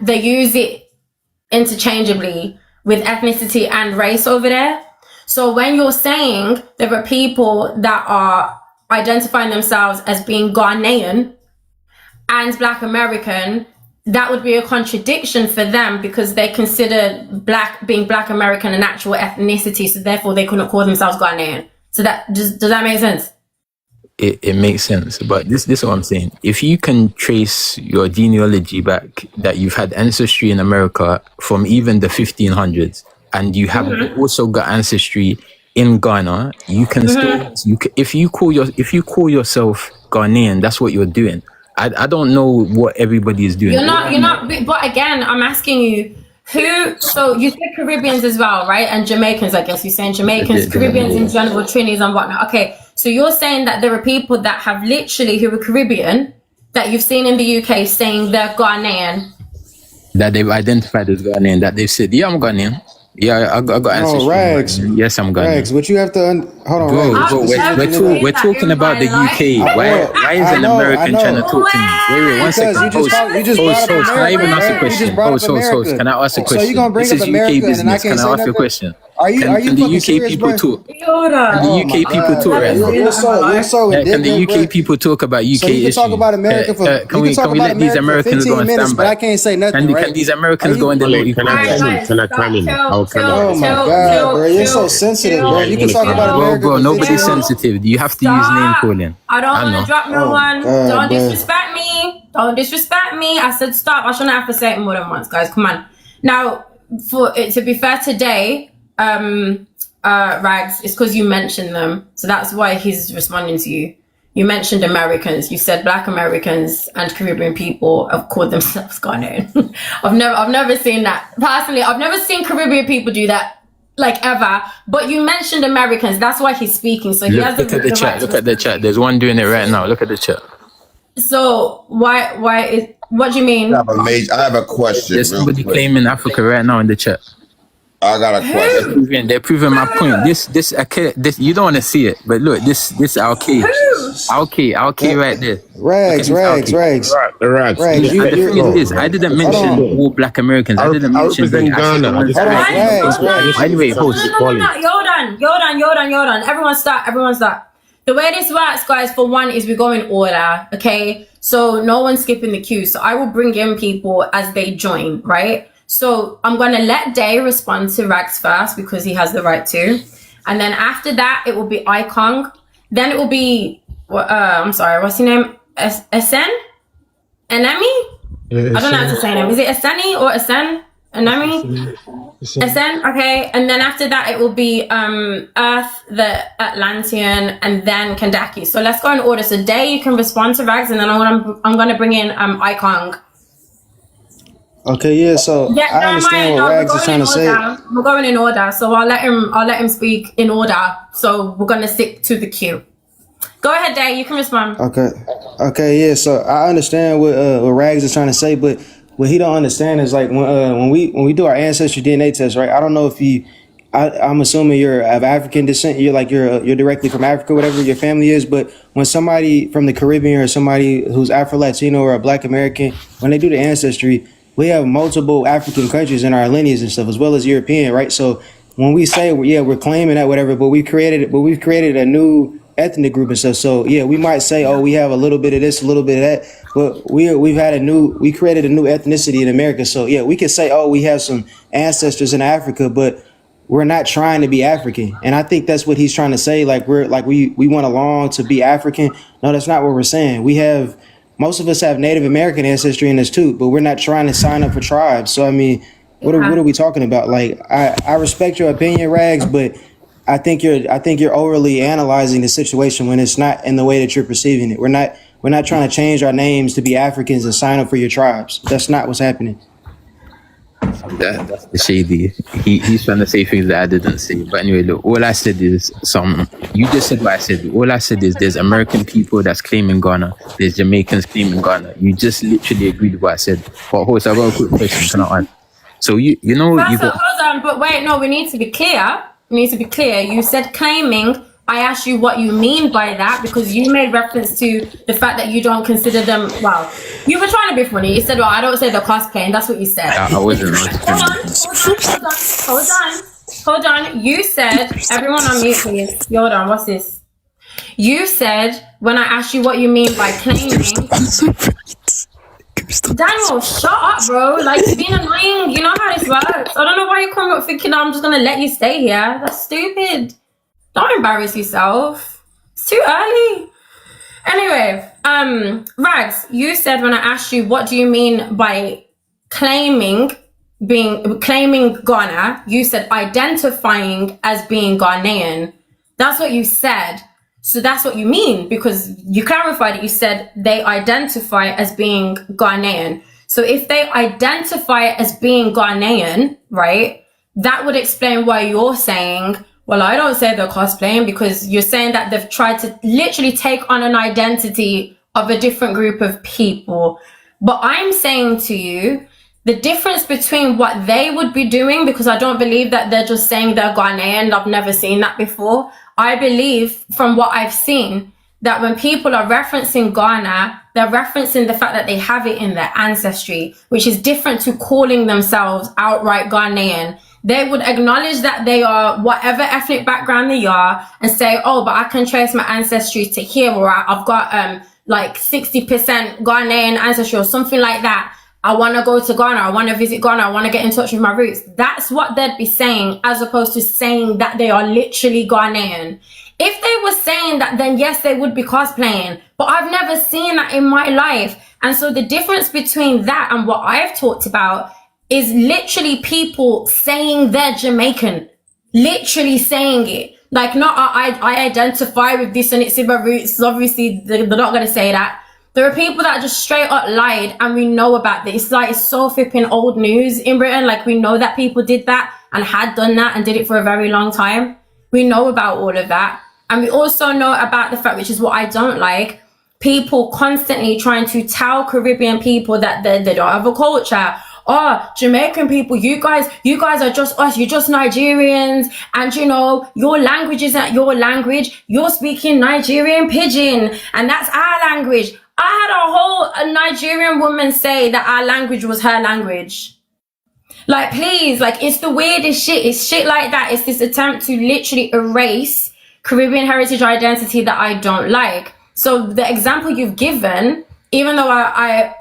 they use it interchangeably with ethnicity and race over there. So when you're saying there are people that are identifying themselves as being Ghanaian and Black American, that would be a contradiction for them because they consider being Black American an actual ethnicity, so therefore they couldn't call themselves Ghanaian. So does that make sense? It makes sense, but this is what I'm saying. If you can trace your genealogy back, that you've had ancestry in America from even the 1500s, and you have also got ancestry in Ghana, you can still if you call yourself Ghanaian, that's what you're doing. I don't know what everybody is doing. You're not. But again, I'm asking you. Who? So you said Caribbeans as well, right? And Jamaicans, I guess you're saying Jamaicans, Caribbeans in general, Trinis and whatnot. Okay, so you're saying that there are people that have literally who are Caribbean that you've seen in the UK saying they're Ghanaian. That they've identified as Ghanaian. That they've said, yeah, I'm Ghanaian. Yeah, I got ancestry. No, Rags. Yes, I'm Ghanaian. Rags, what you have to hold on, Bro, Rags. we're talking about the UK. Why is an American trying to talk to me? Wait, 1 second. You just brought up Can I even America, ask a right? question? You just brought up America. Can I ask a question? So you gonna bring This up is UK America and I business. can't Can say I ask a nothing? question? Are you Can the fucking UK serious, people bro? talk? Yoda. Can the UK people talk right now? You're so Yeah, can the ridiculous, UK bro. people talk about UK So you can talk issues? about America for Can we let these Americans go on minutes, but I standby? can't say nothing, right? Can these Americans go on the Wait, can I come in? Can I come in? I'll come in. Oh my God, bro, you're so sensitive, bro. You can talk about America. Bro, for nobody's 15 minutes. sensitive. You have to use name calling. I don't want know. to drop no Oh, one. God, Don't bro. disrespect me. Don't disrespect me. I said stop. I shouldn't have to say it more than once, guys. Come on. Now, for it to be fair today, Rags, it's because you mentioned them. So that's why he's responding to you. You mentioned Americans. You said Black Americans and Caribbean people have called themselves Ghanaian. I've never seen that. Personally, I've never seen Caribbean people do that, like ever. But you mentioned Americans. That's why he's speaking. So he has Look at the right chat. to Look at the chat. There's one doing it right now. Look at the chat. So what do you mean? I have a question. There's real somebody quick. claiming Africa right now in the chat. I got a question. They're proving my point. This you don't want to see it, but look, this Alk right there. Rags. The rags. Rags, And the thing is this, I didn't mention all Black Americans. I didn't mention represent Ghana. Anyway, No. Hold on. Everyone stop. The way this works, guys, for one, is we go in order, okay? So no one's skipping the queue. So I will bring in people as they join, right? So I'm going to let Day respond to Rags first because he has the right to. And then after that, it will be Ikong. Then it will be, I'm sorry, what's your name? Esen? Enemi? I don't know how to say name. Is it Eseni or Esen? Enemi? Esen? Okay. And then after that, it will be Earth, the Atlantean, and then Kandaki. So let's go in order. So Day, you can respond to Rags, and then I'm going to bring in Ikong. Okay, yeah. So I understand what Rags is trying to say. We're going in order, so I'll let him speak in order. So we're gonna stick to the queue. Go ahead, Day. You can respond. Okay, yeah. So I understand what Rags is trying to say, but what he don't understand is like when we do our ancestry DNA test, right? I don't know if I'm assuming you're of African descent. You're directly from Africa, whatever your family is. But when somebody from the Caribbean or somebody who's Afro-Latino or a Black American, when they do the ancestry, we have multiple African countries in our lineage and stuff, as well as European, right? So when we say, we're claiming that whatever, but we've created a new ethnic group and stuff. So yeah, we might say, oh, we have a little bit of this, a little bit of that, but we created a new ethnicity in America. So yeah, we can say, oh, we have some ancestors in Africa, but we're not trying to be African. And I think that's what he's trying to say. Like we went along to be African. No, that's not what we're saying. Most of us have Native American ancestry in us too, but we're not trying to sign up for tribes. So I mean, what are we talking about? Like, I respect your opinion, Rags, but I think you're overly analyzing the situation when it's not in the way that you're perceiving it. We're not trying to change our names to be Africans and sign up for your tribes. That's not what's happening. That's the shady. He's trying to say things that I didn't say. But anyway, look, all I said is you just said what I said. All I said is there's American people that's claiming Ghana. There's Jamaicans claiming Ghana. You just literally agreed with what I said. But host, I've got a quick question. Can I ask? So you know you got. Hold on, but wait, no, we need to be clear. You said claiming. I asked you what you mean by that because you made reference to the fact that you don't consider them. Well, you were trying to be funny. You said, "Well, I don't say they're cosplaying." That's what you said. I wasn't. Hold on. You said, everyone on mute, please. Hold on. What's this? You said when I asked you what you mean by claiming. Daniel, shut up, bro. Like, you're being annoying. You know how this works. I don't know why you're coming up thinking I'm just gonna let you stay here. That's stupid. Don't embarrass yourself. It's too early. Anyway, Rags, you said when I asked you what do you mean by claiming claiming Ghana, you said identifying as being Ghanaian. That's what you said. So that's what you mean, because you clarified it. You said they identify as being Ghanaian. So if they identify as being Ghanaian, right, that would explain why you're saying, well, I don't say they're cosplaying, because you're saying that they've tried to literally take on an identity of a different group of people. But I'm saying to you, the difference between what they would be doing, because I don't believe that they're just saying they're Ghanaian. I've never seen that before. I believe from what I've seen that when people are referencing Ghana, they're referencing the fact that they have it in their ancestry, which is different to calling themselves outright Ghanaian. They would acknowledge that they are whatever ethnic background they are and say, oh, but I can trace my ancestry to here, or I've got like 60% Ghanaian ancestry or something like that. I want to go to Ghana. I want to visit Ghana. I want to get in touch with my roots. That's what they'd be saying, as opposed to saying that they are literally Ghanaian. If they were saying that, then yes, they would be cosplaying. But I've never seen that in my life. And so the difference between that and what I've talked about is literally people saying they're Jamaican. Literally saying it. Like, not, I identify with this and it's in my roots. Obviously, they're not going to say that. There are people that just straight up lied, and we know about this. Like, it's so flipping old news in Britain. Like, we know that people did that and had done that and did it for a very long time. We know about all of that. And we also know about the fact, which is what I don't like, people constantly trying to tell Caribbean people that they don't have a culture. Oh, Jamaican people, you guys are just us. You're just Nigerians. And, you know, your language isn't your language. You're speaking Nigerian pidgin. And that's our language. I had a Nigerian woman say that our language was her language. Like, please, like, it's the weirdest shit. It's shit like that. It's this attempt to literally erase Caribbean heritage identity that I don't like. So the example you've given, even though I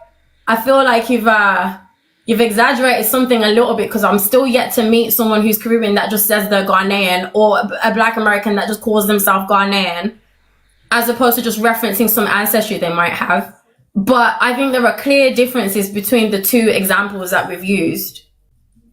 feel like you've exaggerated something a little bit, because I'm still yet to meet someone who's Caribbean that just says they're Ghanaian, or a Black American that just calls themselves Ghanaian, as opposed to just referencing some ancestry they might have. But I think there are clear differences between the two examples that we've used.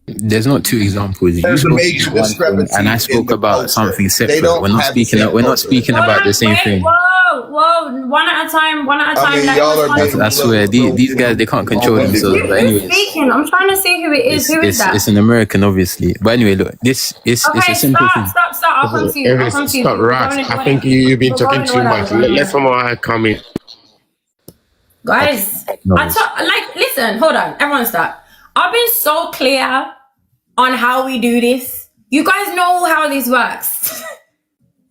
There's not two examples. You There's a spoke major about one thing discrepancy and I in spoke the about culture. something They separate. don't We're not have the speaking. same We're not culture. speaking about the same thing. Whoa, one at a time. I mean, Let y'all me are respond. I swear, these guys, they can't control themselves. But Who's anyways, speaking? I'm trying to see who it is. Who is that? it's an American, obviously. But anyway, look, it's Okay, a simple thing. stop. I'll come to you. I'll come to you. Stop, We're Rat. going in I think order. you've been We're talking going too in order. much. We're going in Let order. someone come in. Guys, No, listen, hold on. Everyone stop. I've been so clear on how we do this. You guys know how this works.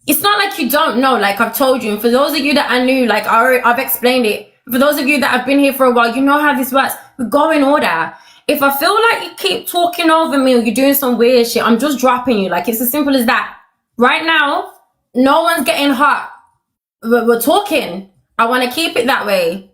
It's not like you don't know, like I've told you. And for those of you that are new, like I've explained it. For those of you that have been here for a while, you know how this works. We go in order. If I feel like you keep talking over me or you're doing some weird shit, I'm just dropping you. Like, it's as simple as that. Right now, no one's getting hot. We're talking. I want to keep it that way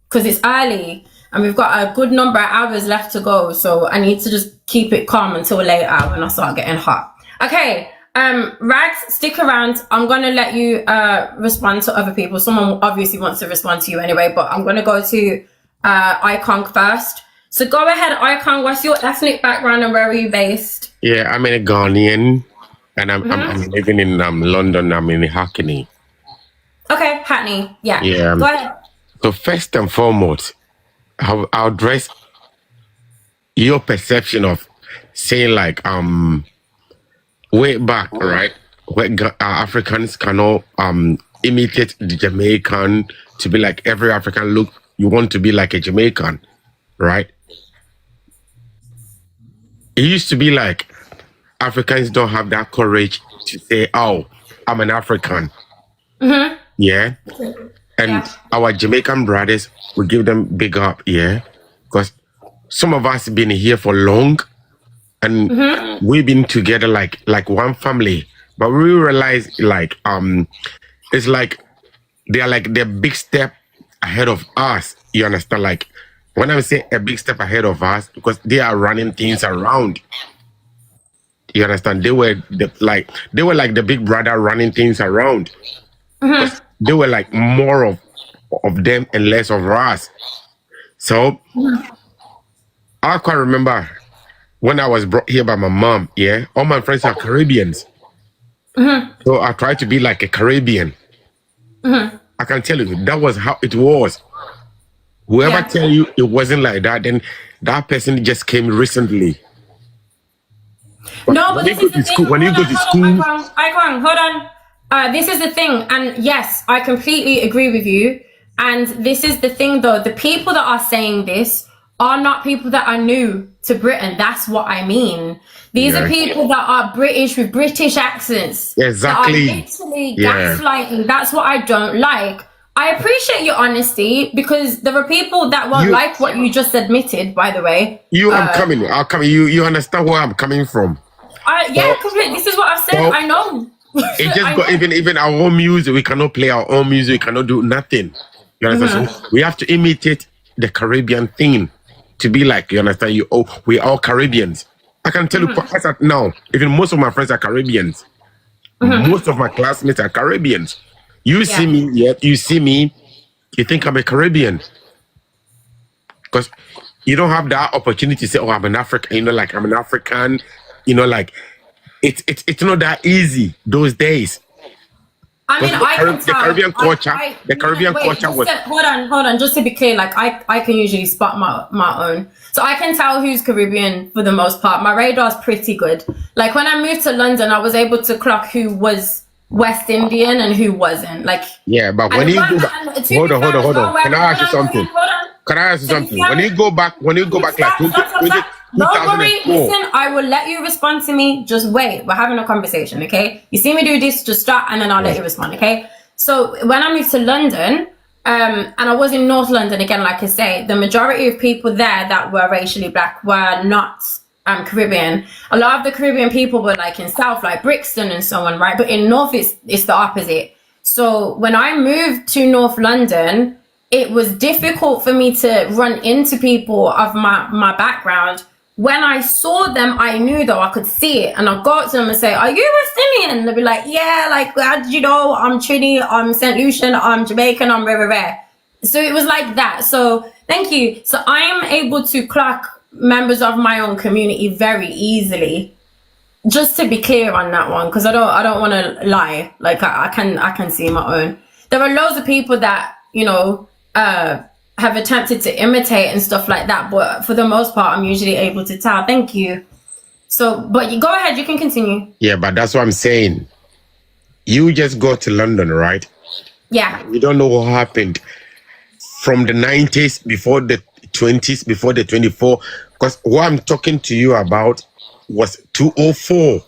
because it's early and we've got a good number of hours left to go. So I need to just keep it calm until later when I start getting hot. Okay. Rags, stick around. I'm gonna let you respond to other people. Someone obviously wants to respond to you anyway, but I'm gonna go to Icon first. So go ahead, Icon. What's your ethnic background and where are you based? Yeah, I'm a Ghanaian, and I'm living in London. I'm in Hackney. Okay, Hackney. Yeah. Yeah. Go ahead. So first and foremost, I'll address your perception of saying like way back, right? Where Africans cannot imitate the Jamaican to be like every African look. You want to be like a Jamaican, right? It used to be like Africans don't have that courage to say, "Oh, I'm an African." Mm-hmm. Yeah, and our Jamaican brothers, we give them big up, yeah, because some of us been here for long. And we've been together like one family, but we realize like it's like they're big step ahead of us. You understand? Like when I say a big step ahead of us, because they are running things around. You understand? They were like the big brother running things around. They were like more of them and less of us. So I quite remember when I was brought here by my mom. Yeah, all my friends are Caribbeans, so I tried to be like a Caribbean. I can tell you that was how it was. Whoever tell you it wasn't like that, then that person just came recently. No, but this is the thing. When you go to school, Icon, hold on. This is the thing, and yes, I completely agree with you. And this is the thing, though. The people that are saying this are not people that are new to Britain. That's what I mean. These are people that are British with British accents. Exactly. That are literally gaslighting. That's what I don't like. I appreciate your honesty, because there are people that won't like what you just admitted, by the way. I'm coming. You understand where I'm coming from? Completely. This is what I've said. I know. It just got even our own music. We cannot play our own music. We cannot do nothing. You understand? So we have to imitate the Caribbean thing to be like, you understand? We are all Caribbeans. I can tell you now, even most of my friends are Caribbeans. Most of my classmates are Caribbeans. You see me, you think I'm a Caribbean. Because you don't have that opportunity to say, oh, I'm an African, like I'm an African, like it's not that easy those days. I mean, the Caribbean culture, was... Hold on, just to be clear, like I can usually spot my own. So I can tell who's Caribbean for the most part. My radar's pretty good. Like when I moved to London, I was able to clock who was West Indian and who wasn't. Like, yeah, but when you go back, hold on. Can I ask you something? When you go back like 2004. Don't worry, listen, I will let you respond to me. Just wait. We're having a conversation, okay? You see me do this, just start and then I'll let you respond, okay? So when I moved to London, and I was in North London again, like I say, the majority of people there that were racially black were not Caribbean. A lot of the Caribbean people were like in South, like Brixton and so on, right? But in North, it's the opposite. So when I moved to North London, it was difficult for me to run into people of my background. When I saw them, I knew though, I could see it. And I'd go up to them and say, are you West Indian? And they'd be like, yeah, like, how did you know? I'm Trini, I'm St. Lucian, I'm Jamaican, I'm rare. So it was like that. So thank you. So I am able to clock members of my own community very easily. Just to be clear on that one, because I don't want to lie. Like I can see my own. There are loads of people that, have attempted to imitate and stuff like that, but for the most part, I'm usually able to tell. Thank you. So, but you go ahead, you can continue. Yeah, but that's what I'm saying. You just go to London, right? Yeah. We don't know what happened from the 90s, before the 20s, before the 24. Because what I'm talking to you about was 204.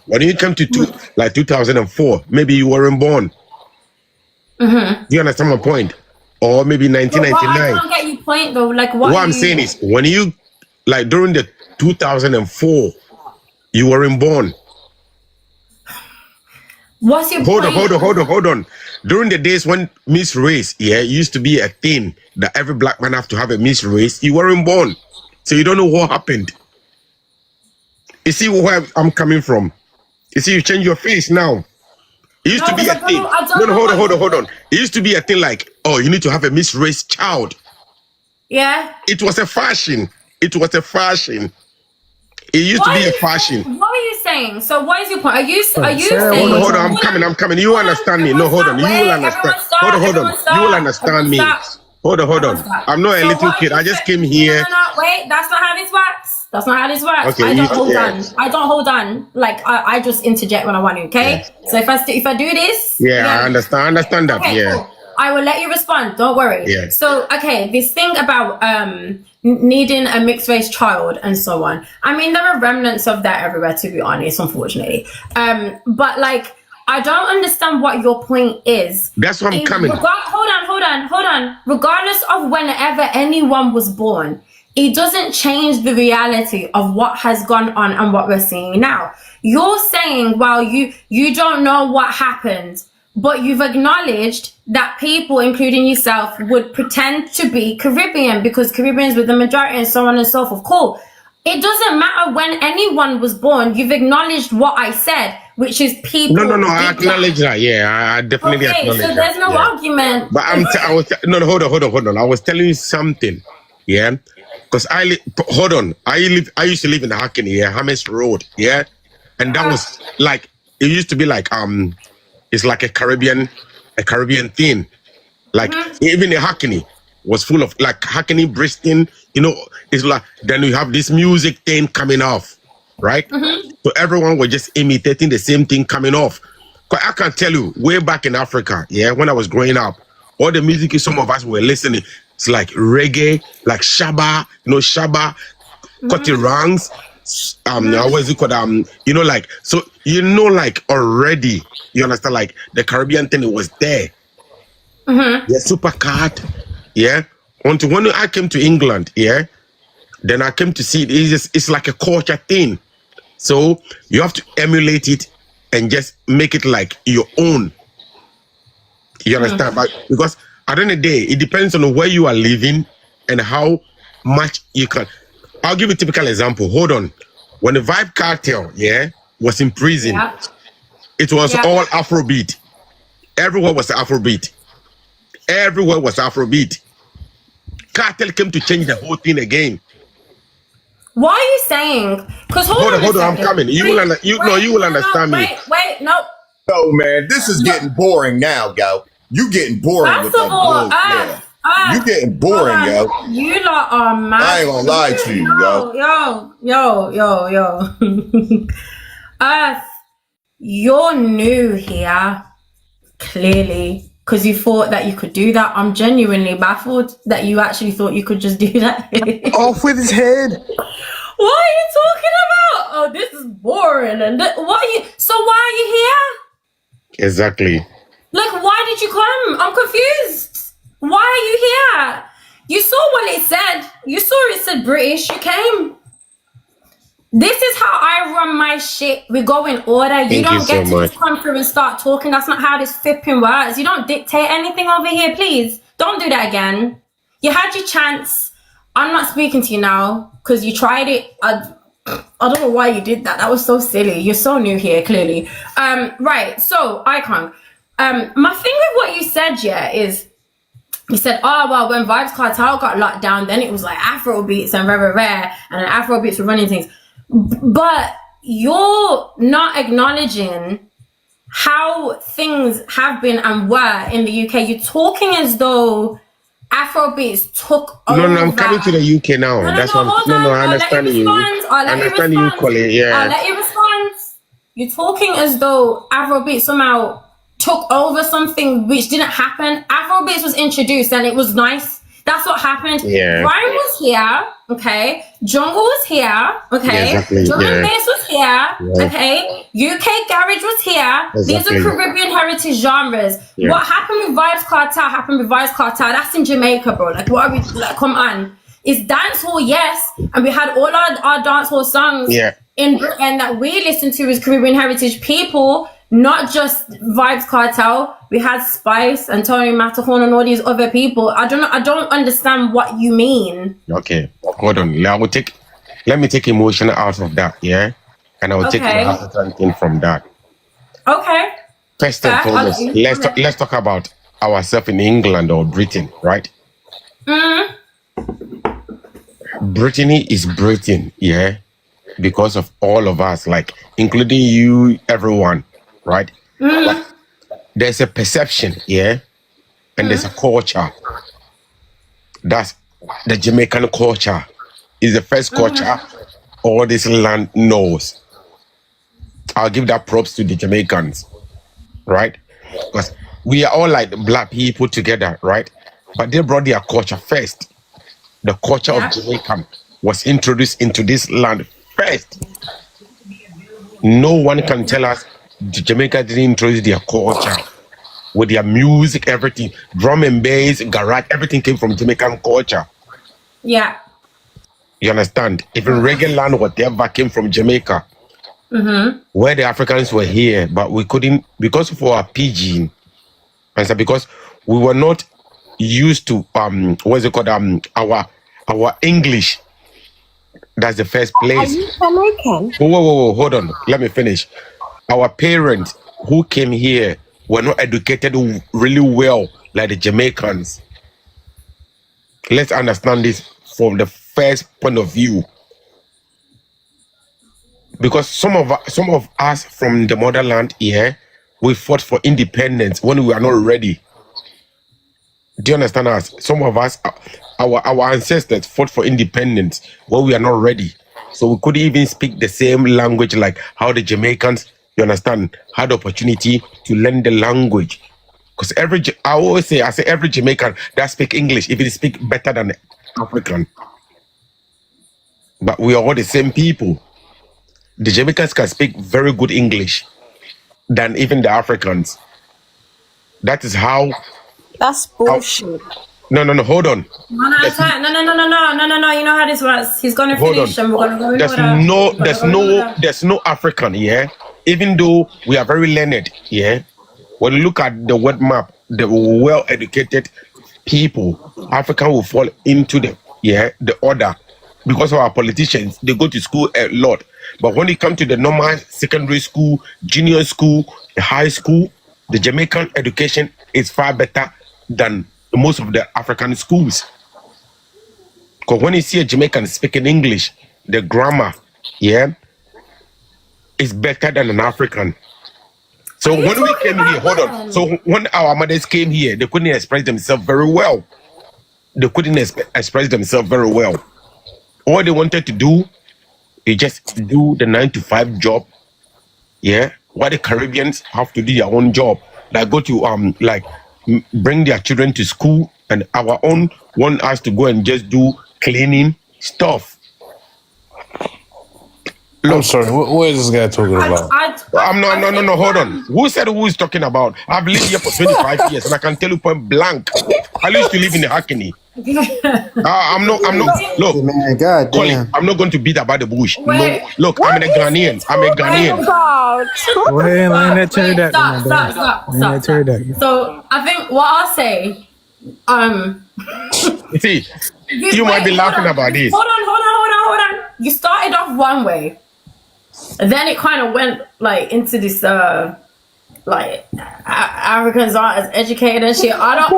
When you come to 2004, maybe you weren't born. Do you understand my point? Or maybe 1999. I can't get your point though. Like what I'm saying is, when you, like during the 2004, you weren't born. What's your point? Hold on. During the days when Miss Race, used to be a thing that every black man have to have a Miss Race, you weren't born. So you don't know what happened. You see where I'm coming from? You see, you change your face now. It used to be a thing. Hold on. It used to be a thing like, oh, you need to have a misraised child. Yeah. It was a fashion. It used to be a fashion. What are you saying? So what is your point? Are you saying? Hold on. I'm coming. You understand me? No, hold on. You will understand. Hold on. You will understand me. Hold on. I'm not a little kid. I just came here. No, wait. That's not how this works. Okay, I don't hold on. Like I just interject when I want to. Okay. Yeah. So if I do this. Yeah, I understand that. Okay, yeah. Cool. I will let you respond. Don't worry. Yeah. So okay, this thing about needing a mixed race child and so on. I mean, there are remnants of that everywhere, to be honest. Unfortunately, but like. I don't understand what your point is. That's what I'm coming. Hold on. Regardless of whenever anyone was born, it doesn't change the reality of what has gone on and what we're seeing now. You're saying, well, you don't know what happened, but you've acknowledged that people, including yourself, would pretend to be Caribbean because Caribbeans were the majority and so on and so forth. Cool. It doesn't matter when anyone was born. You've acknowledged what I said, which is people. No. I acknowledge that. Yeah, I definitely acknowledge that. So there's no argument. But hold on. I was telling you something. Yeah. Because hold on, I used to live in Hackney, yeah, Hammers Road, yeah, and that was like it used to be like it's like a Caribbean thing, like even in Hackney was full of like Hackney, Bristol, you know, it's like then you have this music thing coming off, right? So everyone was just imitating the same thing coming off. Cause I can tell you, way back in Africa, yeah, when I was growing up, all the music some of us were listening, it's like reggae, like Shabba, you know, Shabba, Cutty Rangs, what is it called? You know, like, so, you know, like already, you understand, like the Caribbean thing, it was there. Yeah, super card, yeah. Until when I came to England, yeah, then I came to see it's like a culture thing. So you have to emulate it and just make it like your own. You understand? But because at the end of the day, it depends on where you are living and how much you can. I'll give you a typical example. Hold on. When the Vibe Cartel, yeah, was in prison, it was all Afrobeat. Everywhere was Afrobeat. Everywhere was Afrobeat. Cartel came to change the whole thing again. Why are you saying? Because hold on, I'm coming. You will understand me. Wait, no. No, man, this is getting boring now, yo. You getting boring. First of all, you getting boring, yo. You lot are mad. I ain't gonna lie to you, yo. Earth, you're new here, clearly. Because you thought that you could do that. I'm genuinely baffled that you actually thought you could just do that. Off with his head. What are you talking about? Oh, this is boring. And why are you here? Exactly. Like, why did you come? I'm confused. Why are you here? You saw what it said. You saw it said British. You came. This is how I run my shit. We go in order. You don't get to just come through and start talking. That's not how this flipping works. You don't dictate anything over here, please. Don't do that again. You had your chance. I'm not speaking to you now because you tried it. I don't know why you did that. That was so silly. You're so new here, clearly. Right. So, Icon. My thing with what you said, yeah, is you said, oh, well, when Vibes Cartel got locked down, then it was like Afro beats and rare, and then Afro beats were running things. But you're not acknowledging how things have been and were in the UK. You're talking as though Afrobeats took over. No, I'm coming to the UK now. That's what I understand you. I understand you, Colin. Yeah. I'll let you respond. You're talking as though Afrobeats somehow took over something which didn't happen. Afrobeats was introduced and it was nice. That's what happened. Yeah. Rhyme was here, okay. Jungle was here, okay. Yeah, exactly. Drum and bass was here, okay. UK garage was here. Exactly. These are Caribbean heritage genres. Yeah. What happened with Vibes Cartel happened with Vibes Cartel. That's in Jamaica, bro. Like, what are we? Like, come on. It's dancehall, yes, and we had all our dancehall songs in Britain that we listened to as Caribbean heritage people. Not just Vibes Cartel. We had Spice and Tony Matterhorn and all these other people. I don't understand what you mean. Okay, hold on. Let me take emotion out of that, yeah? And I will take the African thing from that. Okay. First and foremost, let's talk about ourselves in England or Britain, right? Brittany is Britain, yeah? Because of all of us, like, including you, everyone. Right? But there's a perception, yeah, and there's a culture. That's the Jamaican culture. Is the first culture all this land knows. I'll give that props to the Jamaicans, right? Because we are all like black people together, right? But they brought their culture first. The culture of Jamaican was introduced into this land first. No one can tell us Jamaica didn't introduce their culture with their music, everything, drum and bass, garage, everything came from Jamaican culture. Yeah. You understand? Even reggae land, whatever, came from Jamaica. Where the Africans were here, but we couldn't, because of our pidgin, and so because we were not used to what's it called? Our English. That's the first place. Are you Jamaican? Whoa, hold on. Let me finish. Our parents who came here were not educated really well like the Jamaicans. Let's understand this from the first point of view. Because some of us from the motherland here, we fought for independence when we were not ready. Do you understand us? Some of us, our ancestors fought for independence when we are not ready. So we couldn't even speak the same language like how the Jamaicans, you understand, had the opportunity to learn the language. Because I say every Jamaican that speak English, even speak better than the African. But we are all the same people. The Jamaicans can speak very good English than even the Africans. That is how. That's bullshit. No, hold on. No. You know how this works. He's gonna finish, and we're gonna go in order. There's no African, yeah. Even though we are very learned, yeah. When you look at the word map, the well-educated people, African will fall into the order because of our politicians. They go to school a lot, but when it comes to the normal secondary school, junior school, the high school, the Jamaican education is far better than most of the African schools. Because when you see a Jamaican speaking English, the grammar, is better than an African. So when we came here, hold on. So when our mothers came here, they couldn't express themselves very well. All they wanted to do is just do the 9-to-5 job. Yeah. While the Caribbeans have to do their own job. Like go to bring their children to school, and our own want us to go and just do cleaning stuff. Look, I'm sorry, what is this guy talking about? No, hold on. Who said who is talking about? I've lived here for 25 years and I can tell you point blank. I used to live in the Hackney. I'm not, look, man, God Colin, damn. I'm not going to beat about the bush. No, look, I'm a Ghanaian. Stop. So I think what I'll say, see, you might be laughing about this. Hold on. You started off one way, and then it kind of went like into this Africans aren't as educated and shit. I don't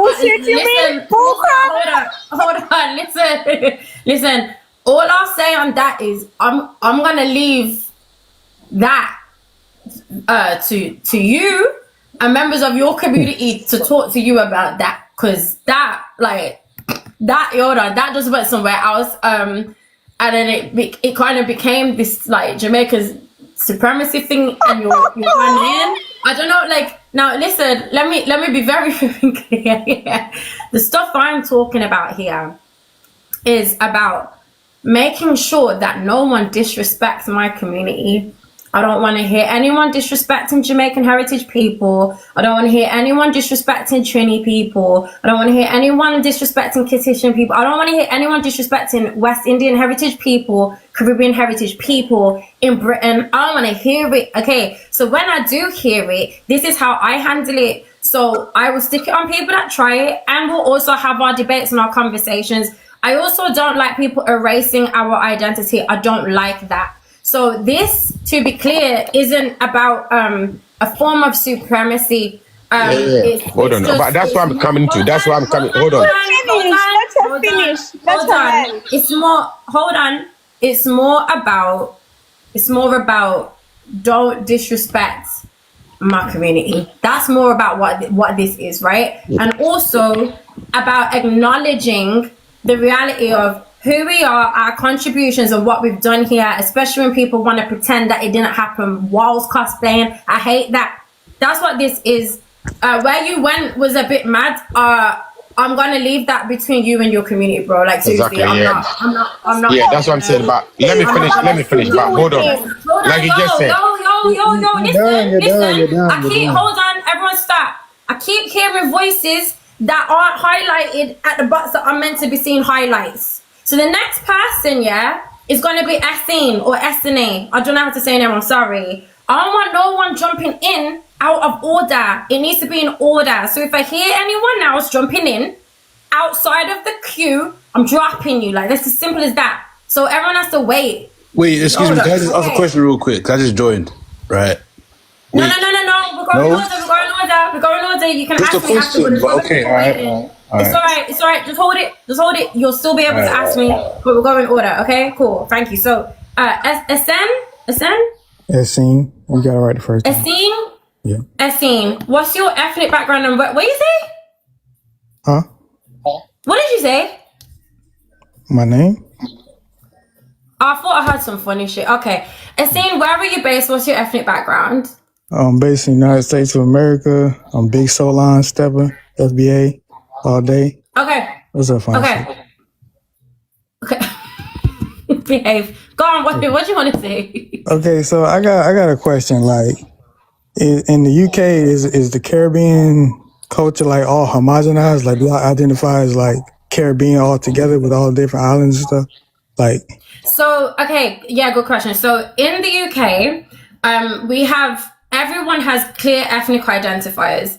listen. All I'll say on that is I'm gonna leave that to you and members of your community to talk to you about that, because that just went somewhere else. And then it kind of became this like Jamaica's supremacy thing, and you're in. I don't know, like, now listen, let me be very clear here. The stuff I'm talking about here is about making sure that no one disrespects my community. I don't want to hear anyone disrespecting Jamaican heritage people. I don't want to hear anyone disrespecting Trini people. I don't want to hear anyone disrespecting Kittian people. I don't want to hear anyone disrespecting West Indian heritage people, Caribbean heritage people in Britain. I don't want to hear it. Okay, so when I do hear it, this is how I handle it. So I will stick it on people that try it, and we'll also have our debates and our conversations. I also don't like people erasing our identity. I don't like that. So this, to be clear, isn't about a form of supremacy. Hold on, but that's what I'm coming to. That's why I'm coming. Hold on. Let her finish. It's more. Hold on. It's more about don't disrespect my community. That's more about what this is, right? And also about acknowledging the reality of who we are, our contributions, and what we've done here, especially when people want to pretend that it didn't happen whilst cosplaying. I hate that. That's what this is. Where you went was a bit mad. I'm gonna leave that between you and your community, bro. Like seriously, exactly, I'm not. Yeah, that's what I'm saying. But let me finish. But hold on. Like you just said. Listen. Hold on. Everyone stop. I keep hearing voices that aren't highlighted at the box that are meant to be seen highlights. So the next person, is going to be Essene or Essene. I don't know how to say name, I'm sorry. I don't want no one jumping in out of order. It needs to be in order. So if I hear anyone else jumping in outside of the queue, I'm dropping you. Like, that's as simple as that. So everyone has to wait. Wait, excuse me. Can I just ask a question real quick? I just joined, right? No. We're going in order. You can just ask a me question, afterwards. but okay, all right. All It's right. all right. It's all right. Just hold it. Just hold it. You'll still be able to ask me, but we'll go in order. Okay? Cool. Thank you. So, Asen, Essene, you got it right the first time. Essene, Yeah. Essene. What's your ethnic background and what you say? Huh? What did you say? My name? I thought I heard some funny shit. Okay. Essene, where are you based? What's your ethnic background? I'm based in the United States of America. I'm Big Solon Stepper, FBA, all day. Okay. What's up, fine? Okay. Okay. Behave. Go on. What do you want to say? Okay, so I got a question. Like, in the UK, is the Caribbean culture like all homogenized? Like, do y'all identify as like Caribbean all together with all different islands and stuff? Like, So, okay, yeah, good question. So in the UK, everyone has clear ethnic identifiers.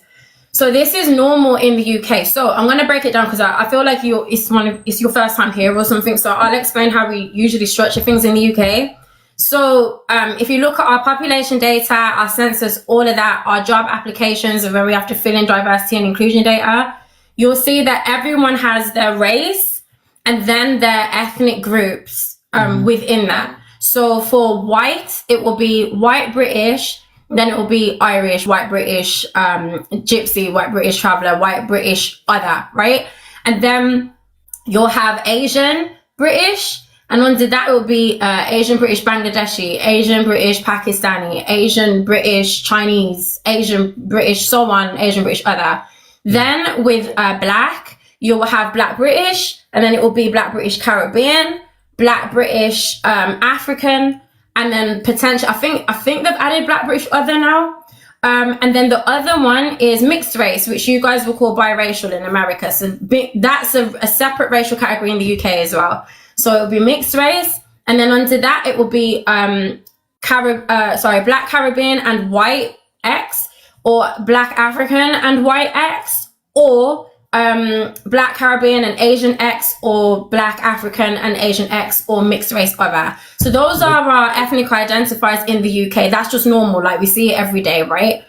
So this is normal in the UK. So I'm gonna break it down because I feel like it's your first time here or something. So I'll explain how we usually structure things in the UK. So if you look at our population data, our census, all of that, our job applications where we have to fill in diversity and inclusion data, you'll see that everyone has their race and then their ethnic groups within that. So for white, it will be white British, then it will be Irish, white British, Gypsy, white British traveler, white British other, right? And then you'll have Asian British, and under that it will be Asian British Bangladeshi, Asian British Pakistani, Asian British Chinese, Asian British so on, Asian British other. Then with black, you will have black British, and then it will be black British Caribbean, black British African, and then potential. I think they've added black British other now. And then the other one is mixed race, which you guys will call biracial in America. So that's a separate racial category in the UK as well. So it will be mixed race, and then under that it will be black Caribbean and white X, or black African and white X, or black Caribbean and Asian X, or black African and Asian X, or mixed race other. So those are our ethnic identifiers in the UK. That's just normal, like we see it every day, right?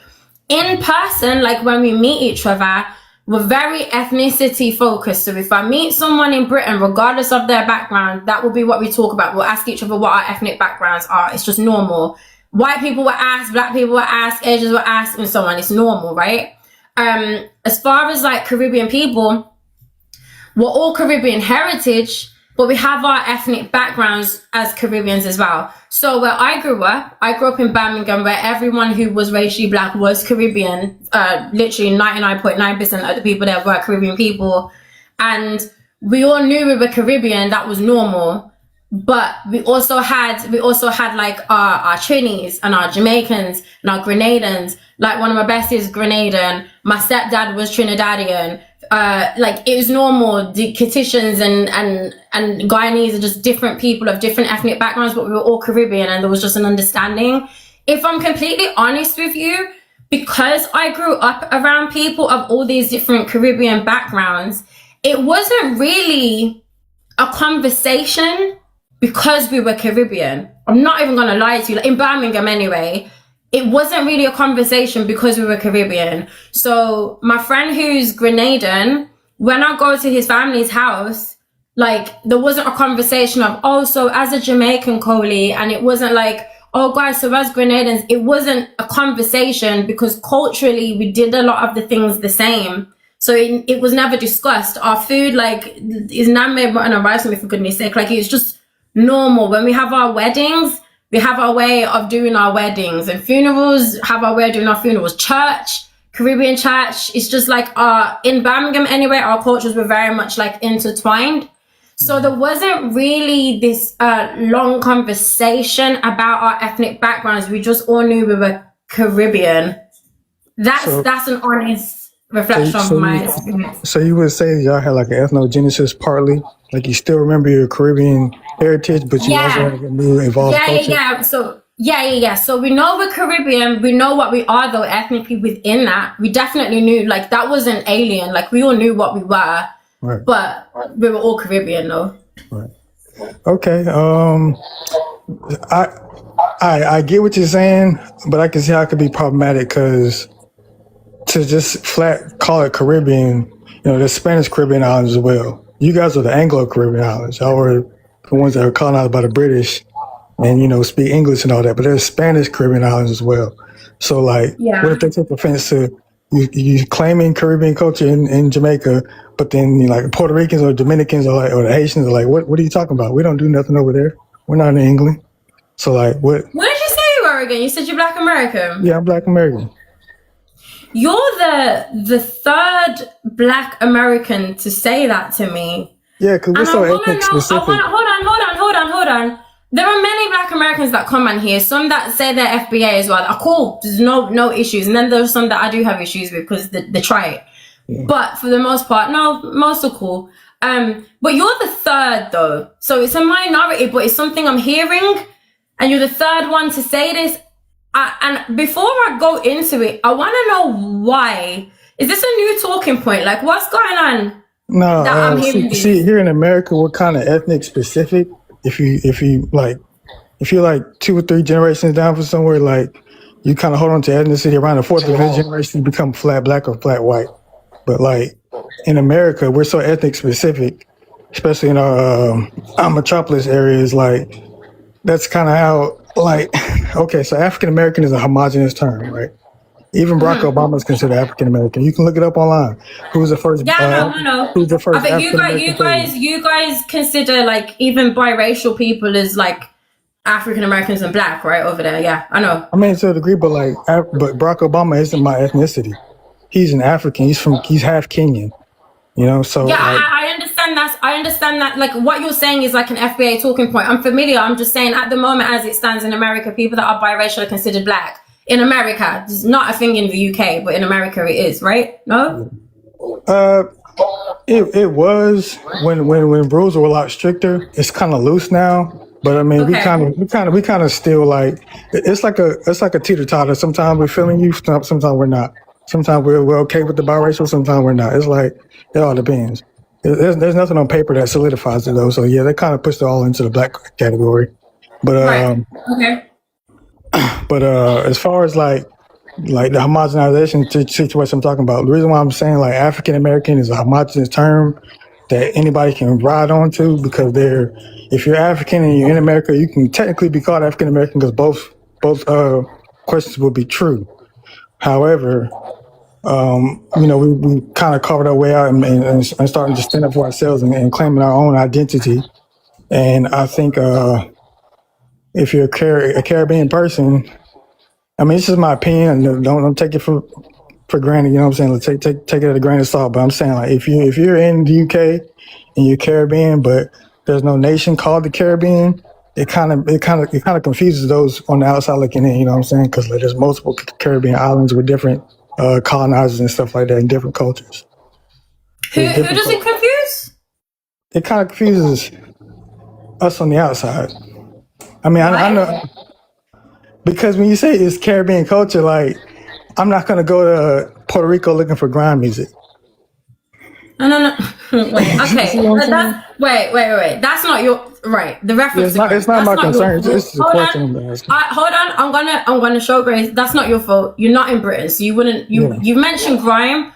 In person, like when we meet each other, we're very ethnicity focused. So if I meet someone in Britain, regardless of their background, that will be what we talk about. We'll ask each other what our ethnic backgrounds are. It's just normal. White people will ask, black people will ask, Asians will ask, and so on. It's normal, right? As far as like Caribbean people, we're all Caribbean heritage, but we have our ethnic backgrounds as Caribbeans as well. So where I grew up in Birmingham, where everyone who was racially black was Caribbean. Literally 99.9% of the people there were Caribbean people. And we all knew we were Caribbean, that was normal. But we also had like our Trinis and our Jamaicans and our Grenadans. Like one of my besties is Grenadian. My stepdad was Trinidadian. Like it was normal. The Kititians and Guyanese are just different people of different ethnic backgrounds, but we were all Caribbean, and there was just an understanding. If I'm completely honest with you, because I grew up around people of all these different Caribbean backgrounds, it wasn't really a conversation because we were Caribbean. I'm not even gonna lie to you. Like in Birmingham anyway, it wasn't really a conversation because we were Caribbean. So my friend who's Grenadian, when I go to his family's house, like there wasn't a conversation of, oh, so as a Jamaican Coley, and it wasn't like, oh guys, so as Grenadians, it wasn't a conversation because culturally we did a lot of the things the same. So it was never discussed. Our food, like, is not made mutton and rice, for goodness sake. Like, it's just normal. When we have our weddings, we have our way of doing our weddings, and funerals have our way of doing our funerals. Church, Caribbean church, it's just like in Birmingham anyway, our cultures were very much like intertwined. So there wasn't really this long conversation about our ethnic backgrounds. We just all knew we were Caribbean. That's an honest reflection of my experience. So you would say y'all had like an ethnogenesis partly? Like you still remember your Caribbean heritage, but you also have a new evolved culture? So we know we're Caribbean. We know what we are, though, ethnically within that. We definitely knew, like, that wasn't alien. Like, we all knew what we were. Right. But we were all Caribbean, though. Right. Okay. I get what you're saying, but I can see how it could be problematic because to just flat call it Caribbean, there's Spanish Caribbean islands as well. You guys are the Anglo Caribbean islands. Y'all were the ones that were colonized by the British and, speak English and all that. But there's Spanish Caribbean islands as well. So, like, what if they take offense to you claiming Caribbean culture in Jamaica, but then like Puerto Ricans or Dominicans or the Haitians are like, what are you talking about? We don't do nothing over there. We're not in England. So, like, what? Where did you say you were again? You said you're Black American. Yeah, I'm Black American. You're the third Black American to say that to me. Yeah, because we're so ethnic specific. Hold on. There are many Black Americans that come on here. Some that say they're FBA as well. Are cool. There's no issues. And then there's some that I do have issues with because they try it. Yeah. But for the most part, no, most are cool. But you're the third though. So it's a minority, but it's something I'm hearing. And you're the third one to say this. And before I go into it, I want to know why. Is this a new talking point? Like, what's going on? No, see, here in America, we're kind of ethnic specific. If you're like 2 or 3 generations down from somewhere, like you kind of hold on to ethnicity around the 4th or 5th generation, you become flat black or flat white. But like in America, we're so ethnic specific, especially in our metropolis areas. Like that's kind of how. Like, okay, so African American is a homogenous term, right? Even Barack Obama is considered African American. You can look it up online. Who's the first? Yeah, I know. Who's the first? I bet you guys consider like even biracial people as like African Americans and Black, right over there. Yeah, I know. I mean, to a degree, but like, but Barack Obama isn't my ethnicity. He's an African. He's half Kenyan. So yeah, like, I understand that. Like what you're saying is like an FBA talking point. I'm familiar. I'm just saying at the moment, as it stands in America, people that are biracial are considered Black. In America, it's not a thing in the UK, but in America it is, right? No. It was when rules were a lot stricter. It's kind of loose now, but I mean, we kind of still like it's like a teeter totter. Sometimes we're feeling you, sometimes we're not. Sometimes we're okay with the biracial, sometimes we're not. It's like it all depends. There's nothing on paper that solidifies it though. So yeah, they kind of pushed it all into the Black category. But right. Okay. But as far as like the homogenization situation I'm talking about, the reason why I'm saying like African American is a homogenous term that anybody can ride on to, because if you're African and you're in America, you can technically be called African American because both questions will be true. However, we kind of carved our way out and starting to stand up for ourselves and claiming our own identity. And I think if you're a Caribbean person, I mean, this is my opinion. Don't take it for granted. You know what I'm saying? Take it at a grain of salt. But I'm saying like if you're in the UK and you're Caribbean, but there's no nation called the Caribbean, it kind of confuses those on the outside looking in. You know what I'm saying? Because like, there's multiple Caribbean islands with different colonizers and stuff like that in different cultures. Who does it confuse? It kind of confuses us on the outside. I mean, I know, because when you say it's Caribbean culture, like, I'm not going to go to Puerto Rico looking for grime music. No. Wait, okay. Wait. That's not your, right. The reference. It's not my concern. It's a question I'm asking. Hold on. I'm gonna show Grace. That's not your fault. You're not in Britain, so you wouldn't, you mentioned grime.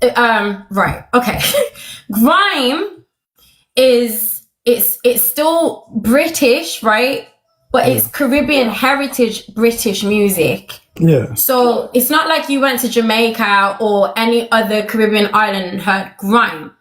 Right. Okay. Grime it's still British, right? But it's Caribbean heritage British music. Yeah. So it's not like you went to Jamaica or any other Caribbean island and heard grime.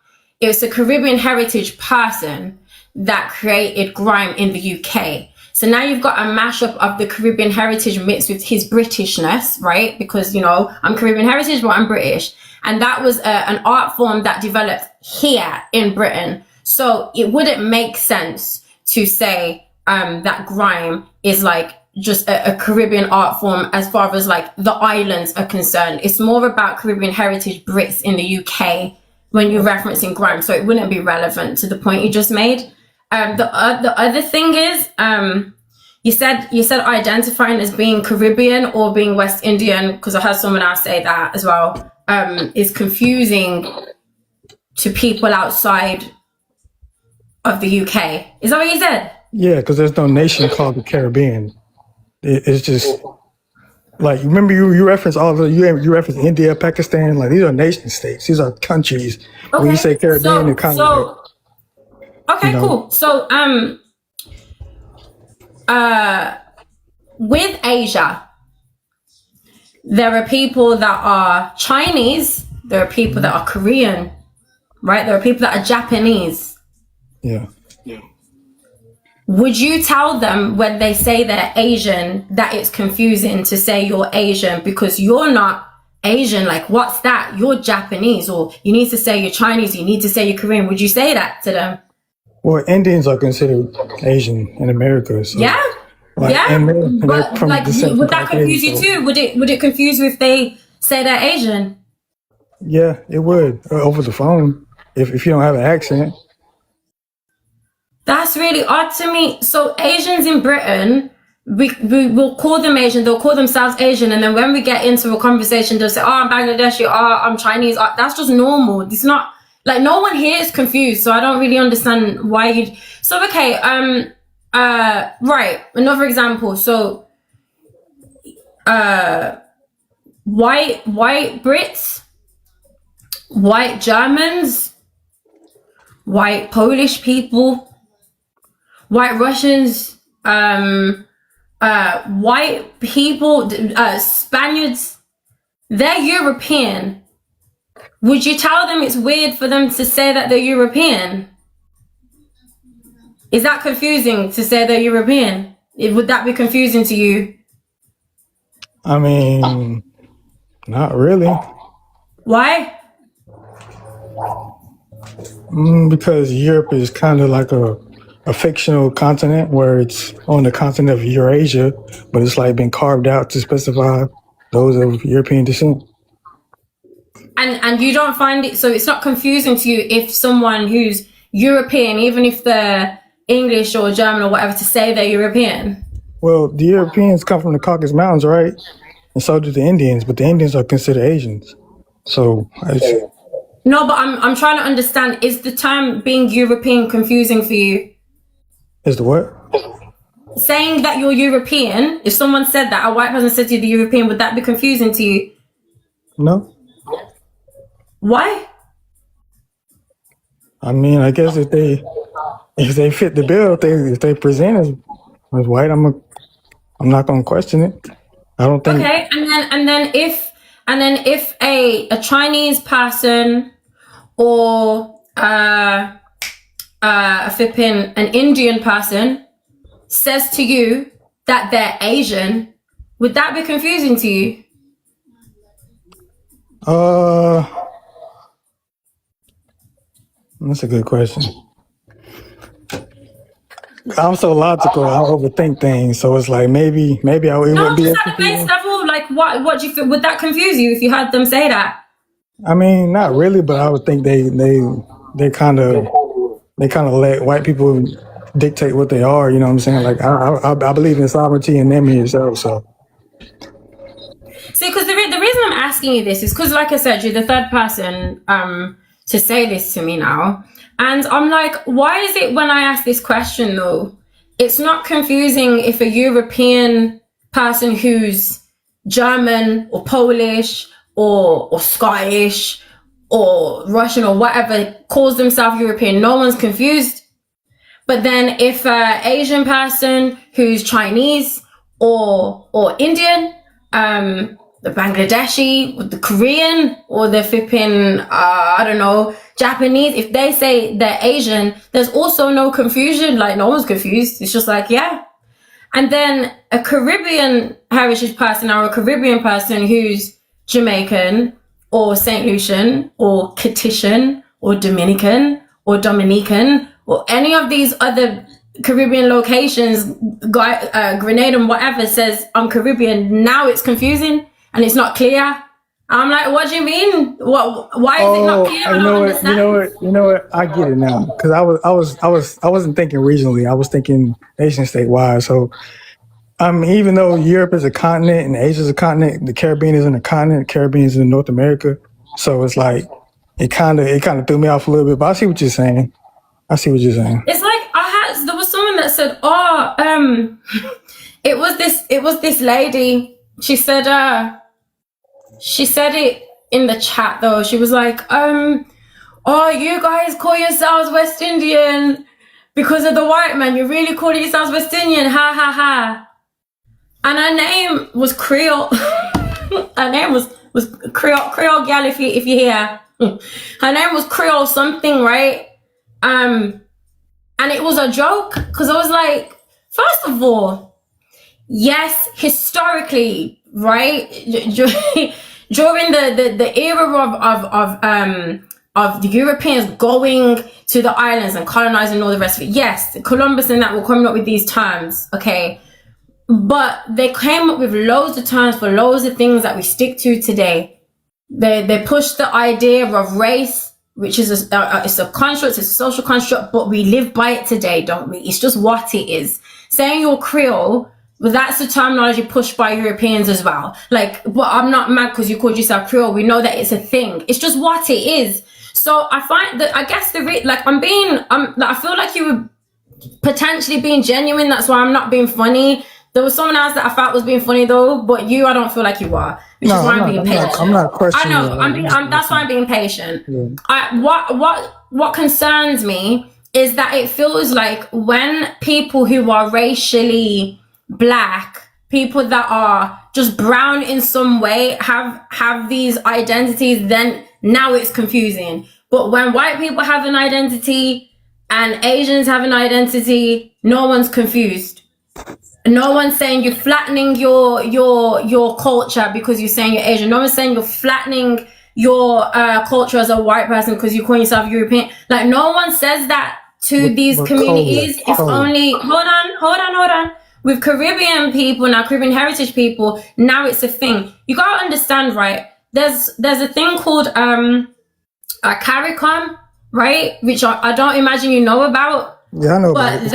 It's a Caribbean heritage person that created grime in the UK. So now you've got a mashup of the Caribbean heritage mixed with his Britishness, right? Because, I'm Caribbean heritage, but I'm British. And that was an art form that developed here in Britain. So it wouldn't make sense to say that grime is like just a Caribbean art form as far as like the islands are concerned. It's more about Caribbean heritage Brits in the UK when you're referencing grime. So it wouldn't be relevant to the point you just made. The other thing is, you said identifying as being Caribbean or being West Indian, because I heard someone else say that as well, is confusing to people outside of the UK. Is that what you said? Yeah, because there's no nation called the Caribbean. It's just Like, remember you reference all the you reference India, Pakistan. Like, these are nation states. These are countries. Okay. When you say Caribbean, it kind of like, okay, cool. So with Asia, there are people that are Chinese. There are people that are Korean, right? There are people that are Japanese. yeah. Would you tell them when they say they're Asian that it's confusing to say you're Asian because you're not Asian? Like, what's that? You're Japanese, or you need to say you're Chinese, you need to say you're Korean. Would you say that to them? Well, Indians are considered Asian in America. So, Yeah. like, Yeah. and But from like, descent would from that confuse you Caucasian, too? Would it confuse you if they say they're Asian? yeah, it would over the phone if you don't have an accent. That's really odd to me. So Asians in Britain, we will call them Asian. They'll call themselves Asian, and then when we get into a conversation, they'll say, "Oh, I'm Bangladeshi. Oh, I'm Chinese." Oh, that's just normal. It's not like no one here is confused. So I don't really understand why you'd. So okay, right. Another example. So, white Brits, white Germans, white Polish people, white Russians, white people, Spaniards, they're European. Would you tell them it's weird for them to say that they're European? Is that confusing to say they're European? Would that be confusing to you? I mean, not really. Why? Because Europe is kind of like a fictional continent where it's on the continent of Eurasia, but it's like been carved out to specify those of European descent. And you don't find it, so it's not confusing to you if someone who's European, even if they're English or German or whatever, to say they're European? Well, the Europeans come from the Caucasus Mountains, right? And so do the Indians, but the Indians are considered Asians. So no, but I'm trying to understand, is the term being European confusing for you? Is the what? Saying that you're European, if someone said that, a white person said to you, the European, would that be confusing to you? No. Why? I mean, I guess if they fit the bill, if they present as white, I'm not gonna question it. I don't think. Okay, and then if a Chinese person or flipping an Indian person says to you that they're Asian, would that be confusing to you? That's a good question. I'm so logical. I overthink things, so it's like maybe it wouldn't be. Just at the base level, like what do you feel? Would that confuse you if you heard them say that? I mean, not really, but I would think they kind of let white people dictate what they are. You know what I'm saying? Like I believe in sovereignty and them yourself. So. See, because the reason I'm asking you this is because, like I said, you're the third person to say this to me now. And I'm like, why is it when I ask this question, though, it's not confusing if a European person who's German or Polish or Scottish or Russian or whatever calls themselves European, no one's confused. But then if an Asian person who's Chinese or Indian, the Bangladeshi, or the Korean, or the flipping, I don't know, Japanese, if they say they're Asian, there's also no confusion. Like, no one's confused. It's just like, yeah. And then a Caribbean heritage person or a Caribbean person who's Jamaican or St. Lucian or Catition or Dominican or any of these other Caribbean locations, Grenada and whatever says I'm Caribbean, now it's confusing and it's not clear. I'm like, what do you mean? Why is it not clear? You know what? I get it now because I wasn't thinking regionally. I was thinking nation state wide. So, even though Europe is a continent and Asia is a continent, the Caribbean is in a continent. The Caribbean is in North America. So it's like it kind of threw me off a little bit. But I see what you're saying. It's like there was someone that said, it was this lady She said it in the chat though. She was like, oh, you guys call yourselves West Indian because of the white man. You're really calling yourselves West Indian. Ha ha ha. And her name was Creole. Her name was Creole gal, if you hear. Her name was Creole something, right? And it was a joke because I was like, first of all, yes, historically, right, during the era of the Europeans going to the islands and colonizing all the rest of it, yes, Columbus and that were coming up with these terms, okay, but they came up with loads of terms for loads of things that we stick to today. They pushed the idea of race, which is it's a construct, it's a social construct, but we live by it today, don't we? It's just what it is. Saying you're Creole, well, that's the terminology pushed by Europeans as well. Like, but I'm not mad because you called yourself Creole. We know that it's a thing. It's just what it is. So I find that, I guess I feel like you were potentially being genuine. That's why I'm not being funny. There was someone else that I felt was being funny though, but you, I don't feel like you are. Which is why I'm being patient. I'm not questioning. I know. That's why I'm being patient. Yeah. What concerns me is that it feels like when people who are racially black, people that are just brown in some way, have these identities, then now it's confusing. But when white people have an identity and Asians have an identity, no one's confused. No one's saying you're flattening your culture because you're saying you're Asian. No one's saying you're flattening your culture as a white person because you call yourself European. Like, no one says that to these communities. It's only hold on. With Caribbean people now, Caribbean heritage people, now it's a thing. You gotta understand, right? There's a thing called a CARICOM, right? Which I don't imagine you know about. Yeah, I know about but it.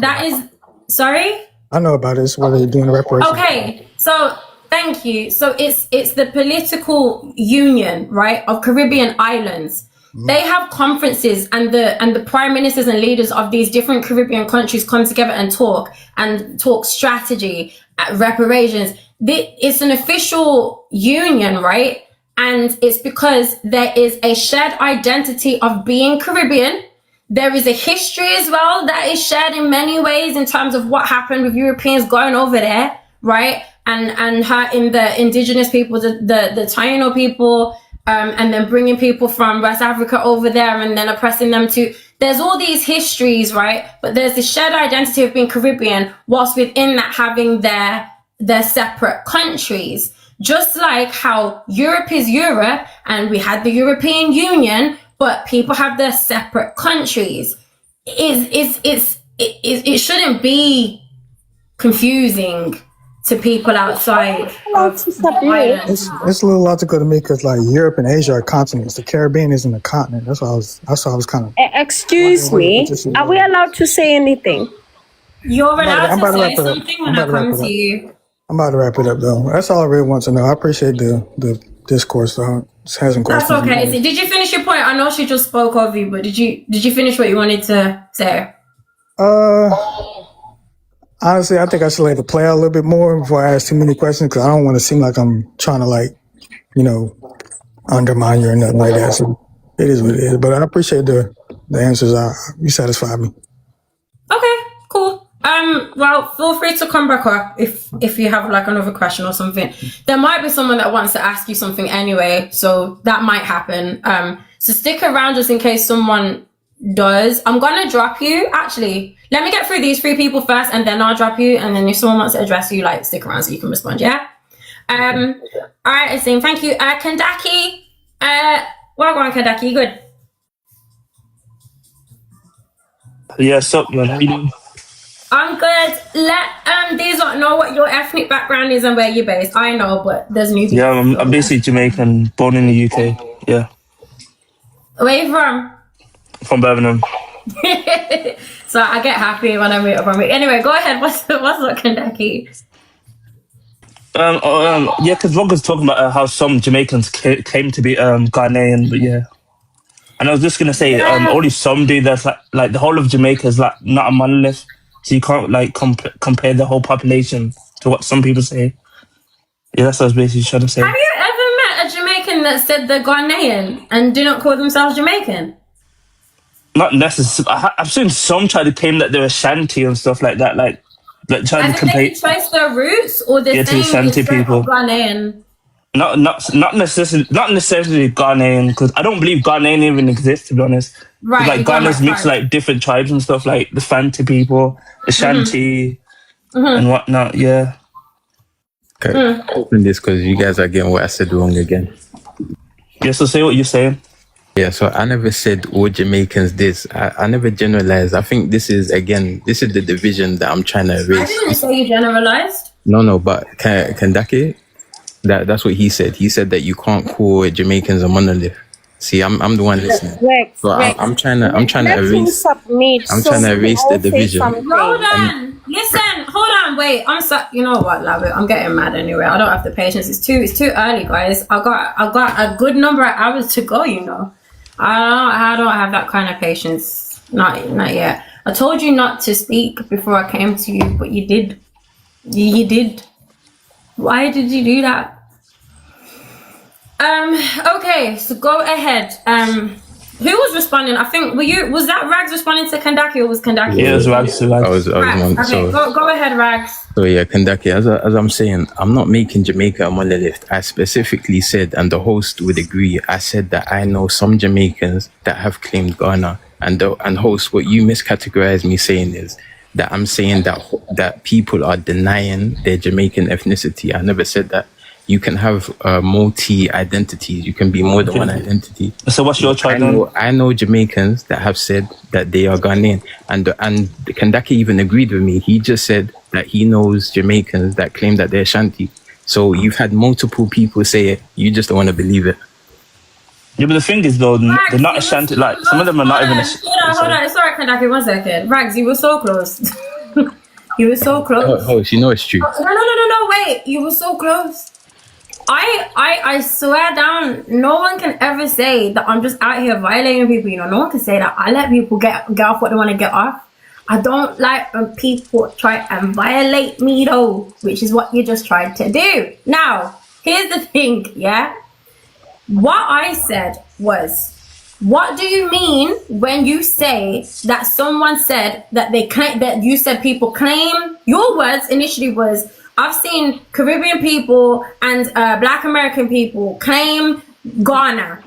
that is sorry? I know about it. It's what they're doing reparations. Okay, so thank you. So it's the political union, right, of Caribbean islands. They have conferences, and the prime ministers and leaders of these different Caribbean countries come together and talk strategy, reparations. It's an official union, right? And it's because there is a shared identity of being Caribbean. There is a history as well that is shared in many ways in terms of what happened with Europeans going over there, right? And hurting the indigenous people, the Taino people, and then bringing people from West Africa over there and then oppressing them too. There's all these histories, right? But there's the shared identity of being Caribbean, whilst within that having their separate countries. Just like how Europe is Europe and we had the European Union, but people have their separate countries. It shouldn't be confusing to people outside. It's a little logical to me because like Europe and Asia are continents. The Caribbean isn't a continent. That's why I was kind of. Excuse me. Are we allowed to say anything? You're allowed to say something when I come to you. I'm about to wrap it up though. That's all I really want to know. I appreciate the discourse though. Just has some questions. That's okay. Did you finish your point? I know she just spoke of you, but did you finish what you wanted to say? Honestly, I think I should let it play out a little bit more before I ask too many questions because I don't want to seem like I'm trying to undermine you or nothing like that. So it is what it is. But I appreciate the answers. You satisfied me. Okay, cool. Well, feel free to come back up if you have like another question or something. There might be someone that wants to ask you something anyway, so that might happen. So stick around just in case someone does. I'm gonna drop you. Actually, let me get through these 3 people first, and then I'll drop you. And then if someone wants to address you, like stick around so you can respond. Yeah. All right, Asim, thank you. Kandaki. Well on, Kandaki. You good? Yeah, sup, man? How you doing? I'm good. Let these lot know what your ethnic background is and where you're based. I know, but there's new people. Yeah, I'm basically Jamaican, born in the UK. Yeah. Where you from? From Birmingham. So I get happy when I meet up from it. Anyway, go ahead. What's up, Kandaki? Yeah, because Rob was talking about how some Jamaicans came to be Ghanaian, but yeah. And I was just gonna say, only some do. That's like the whole of Jamaica is like not a monolith, so you can't like compare the whole population to what some people say. Yeah, that's what I was basically trying to say. Have you ever met a Jamaican that said they're Ghanaian and do not call themselves Jamaican? Not necessarily. I've seen some try to claim that they're Ashanti and stuff like that, like trying As to if compare. they can trace their roots, or they're To the saying Ashanti it's straight people. up Ghanaian. Not necessarily Ghanaian, because I don't believe Ghanaian even exists, to be honest. Right, Like Ghana's mixed like different tribes and stuff, like the Fante people, Ashanti, and whatnot. Yeah. Okay. Open this because you guys are getting what I said wrong again. Yeah. So say what you're saying. Yeah, so I never said all Jamaicans this. I never generalized. I think this is the division that I'm trying to I erase. didn't say you generalized. No, but Kandake, that's what he said. He said that you can't call Jamaicans a monolith. See, I'm the one listening. Rex, So Rex. I'm trying to Let him erase. submit. I'm so trying to we erase all the say division. something. Hold on. Listen, hold on, wait. I'm sorry. You know what, love it. I'm getting mad anyway. I don't have the patience. It's too early, guys. I got a good number of hours to go, you know. I don't have that kind of patience. Not yet. I told you not to speak before I came to you, but you did. You did. Why did you do that? Okay, so go ahead. Who was responding? I think was that Rags responding to Kandaki, or was Kandaki? Yeah, it was Rags. I was Rags. one. Okay, So go ahead, Rags. So yeah, Kandaki, as I'm saying, I'm not making Jamaica a monolith. I specifically said, and the host would agree, I said that I know some Jamaicans that have claimed Ghana. And host, what you miscategorized me saying is that I'm saying that people are denying their Jamaican ethnicity. I never said that. You can have multi-identities. You can be more than one identity. So what's your tribe then? I know Jamaicans that have said that they are Ghanaian. And Kandaki even agreed with me. He just said that he knows Jamaicans that claim that they're Shanti. So you've had multiple people say it. You just don't want to believe it. Yeah, but the thing is though, they're not Ashanti. Like some of them are not even. Hold on. Sorry, Kandaki, 1 second. Rags, you were so close. You were so close. Oh, you know it's true. No, wait. You were so close. I swear down, no one can ever say that I'm just out here violating people. You know, no one can say that. I let people get off what they want to get off. I don't like when people try and violate me though, which is what you just tried to do. Now, here's the thing, yeah? What I said was, what do you mean when you say that someone said that they claim, that you said people claim, your words initially was, I've seen Caribbean people and Black American people claim Ghana,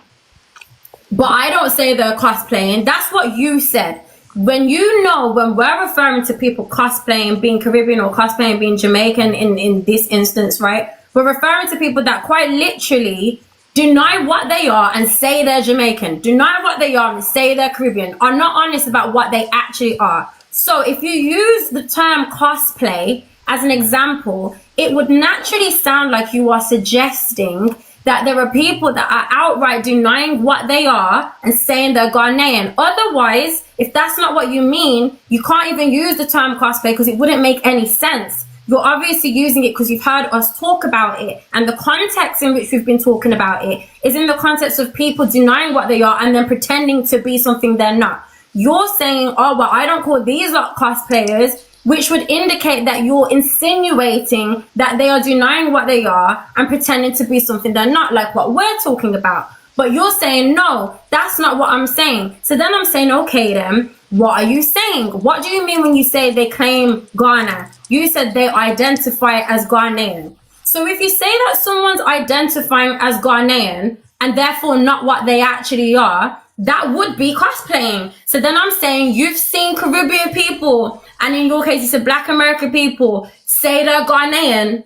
but I don't say they're cosplaying. That's what you said. When we're referring to people cosplaying being Caribbean or cosplaying being Jamaican in this instance, right? We're referring to people that quite literally deny what they are and say they're Jamaican, deny what they are and say they're Caribbean, are not honest about what they actually are. So if you use the term cosplay as an example, it would naturally sound like you are suggesting that there are people that are outright denying what they are and saying they're Ghanaian. Otherwise, if that's not what you mean, you can't even use the term cosplay because it wouldn't make any sense. You're obviously using it because you've heard us talk about it, and the context in which we've been talking about it is in the context of people denying what they are and then pretending to be something they're not. You're saying, oh, well, I don't call these lot cosplayers, which would indicate that you're insinuating that they are denying what they are and pretending to be something they're not, like what we're talking about. But you're saying, no, that's not what I'm saying. So then I'm saying, okay, then, what are you saying? What do you mean when you say they claim Ghana? You said they identify as Ghanaian. So if you say that someone's identifying as Ghanaian and therefore not what they actually are, that would be cosplaying. So then I'm saying you've seen Caribbean people, and in your case you said Black American people, say they're Ghanaian,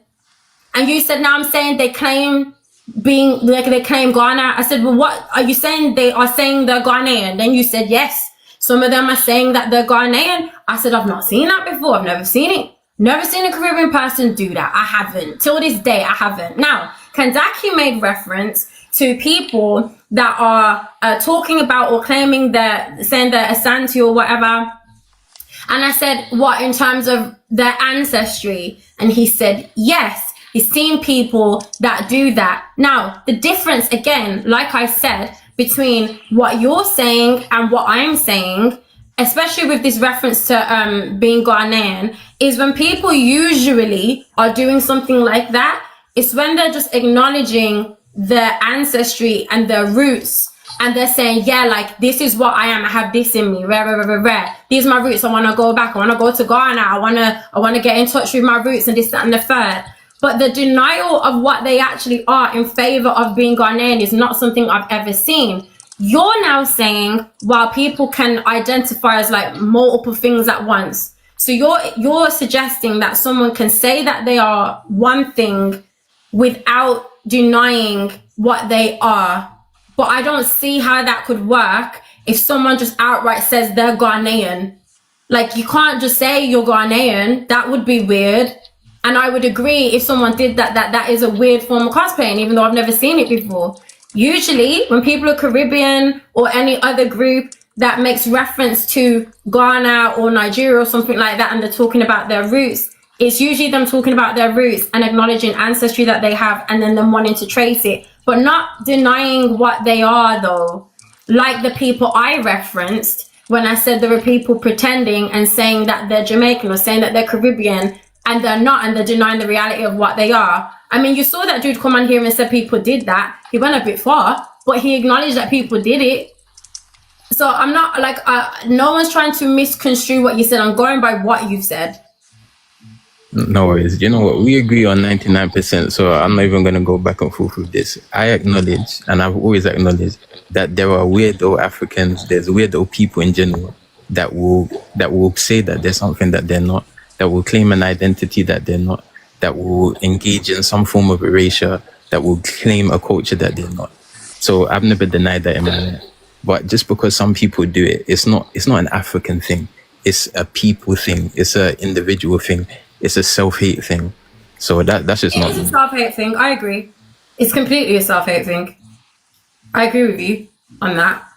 and you said now I'm saying they claim being like they claim Ghana. I said, well, what are you saying? They are saying they're Ghanaian. Then you said yes, some of them are saying that they're Ghanaian. I said, I've not seen that before. I've never seen it. Never seen a Caribbean person do that. I haven't. Till this day, I haven't. Now, Kandaki made reference to people that are talking about or claiming that, saying they're Asante or whatever. And I said, what, in terms of their ancestry? And he said, yes, he's seen people that do that. Now, the difference, again, like I said, between what you're saying and what I'm saying, especially with this reference to being Ghanaian, is when people usually are doing something like that, It's when they're just acknowledging their ancestry and their roots, and they're saying, yeah, like, this is what I am. I have this in me. Rare. These are my roots. I want to go back. I want to go to Ghana. I want to get in touch with my roots and this, that, and the third. But the denial of what they actually are in favor of being Ghanaian is not something I've ever seen. You're now saying, while people can identify as like multiple things at once. So you're suggesting that someone can say that they are one thing without denying what they are. But I don't see how that could work if someone just outright says they're Ghanaian. Like, you can't just say you're Ghanaian. That would be weird. And I would agree if someone did that is a weird form of cosplaying, even though I've never seen it before. Usually, when people are Caribbean or any other group that makes reference to Ghana or Nigeria or something like that, and they're talking about their roots, it's usually them talking about their roots and acknowledging ancestry that they have, and then them wanting to trace it, but not denying what they are, though. Like the people I referenced when I said there were people pretending and saying that they're Jamaican or saying that they're Caribbean, and they're not, and they're denying the reality of what they are. I mean, you saw that dude come on here and said people did that. He went a bit far, but he acknowledged that people did it. So I'm not like, no one's trying to misconstrue what you said. I'm going by what you've said. No worries. You know what? We agree on 99%, so I'm not even going to go back and forth with this. I acknowledge, and I've always acknowledged, that there are weirdo Africans, there's weirdo people in general that will say that there's something that they're not, that will claim an identity that they're not, that will engage in some form of erasure, that will claim a culture that they're not. So I've never denied that in my life. But just because some people do it, it's not an African thing. It's a people thing. It's an individual thing. It's a self-hate thing. So that's just not. It's a self-hate thing. I agree. It's completely a self-hate thing. I agree with you on that.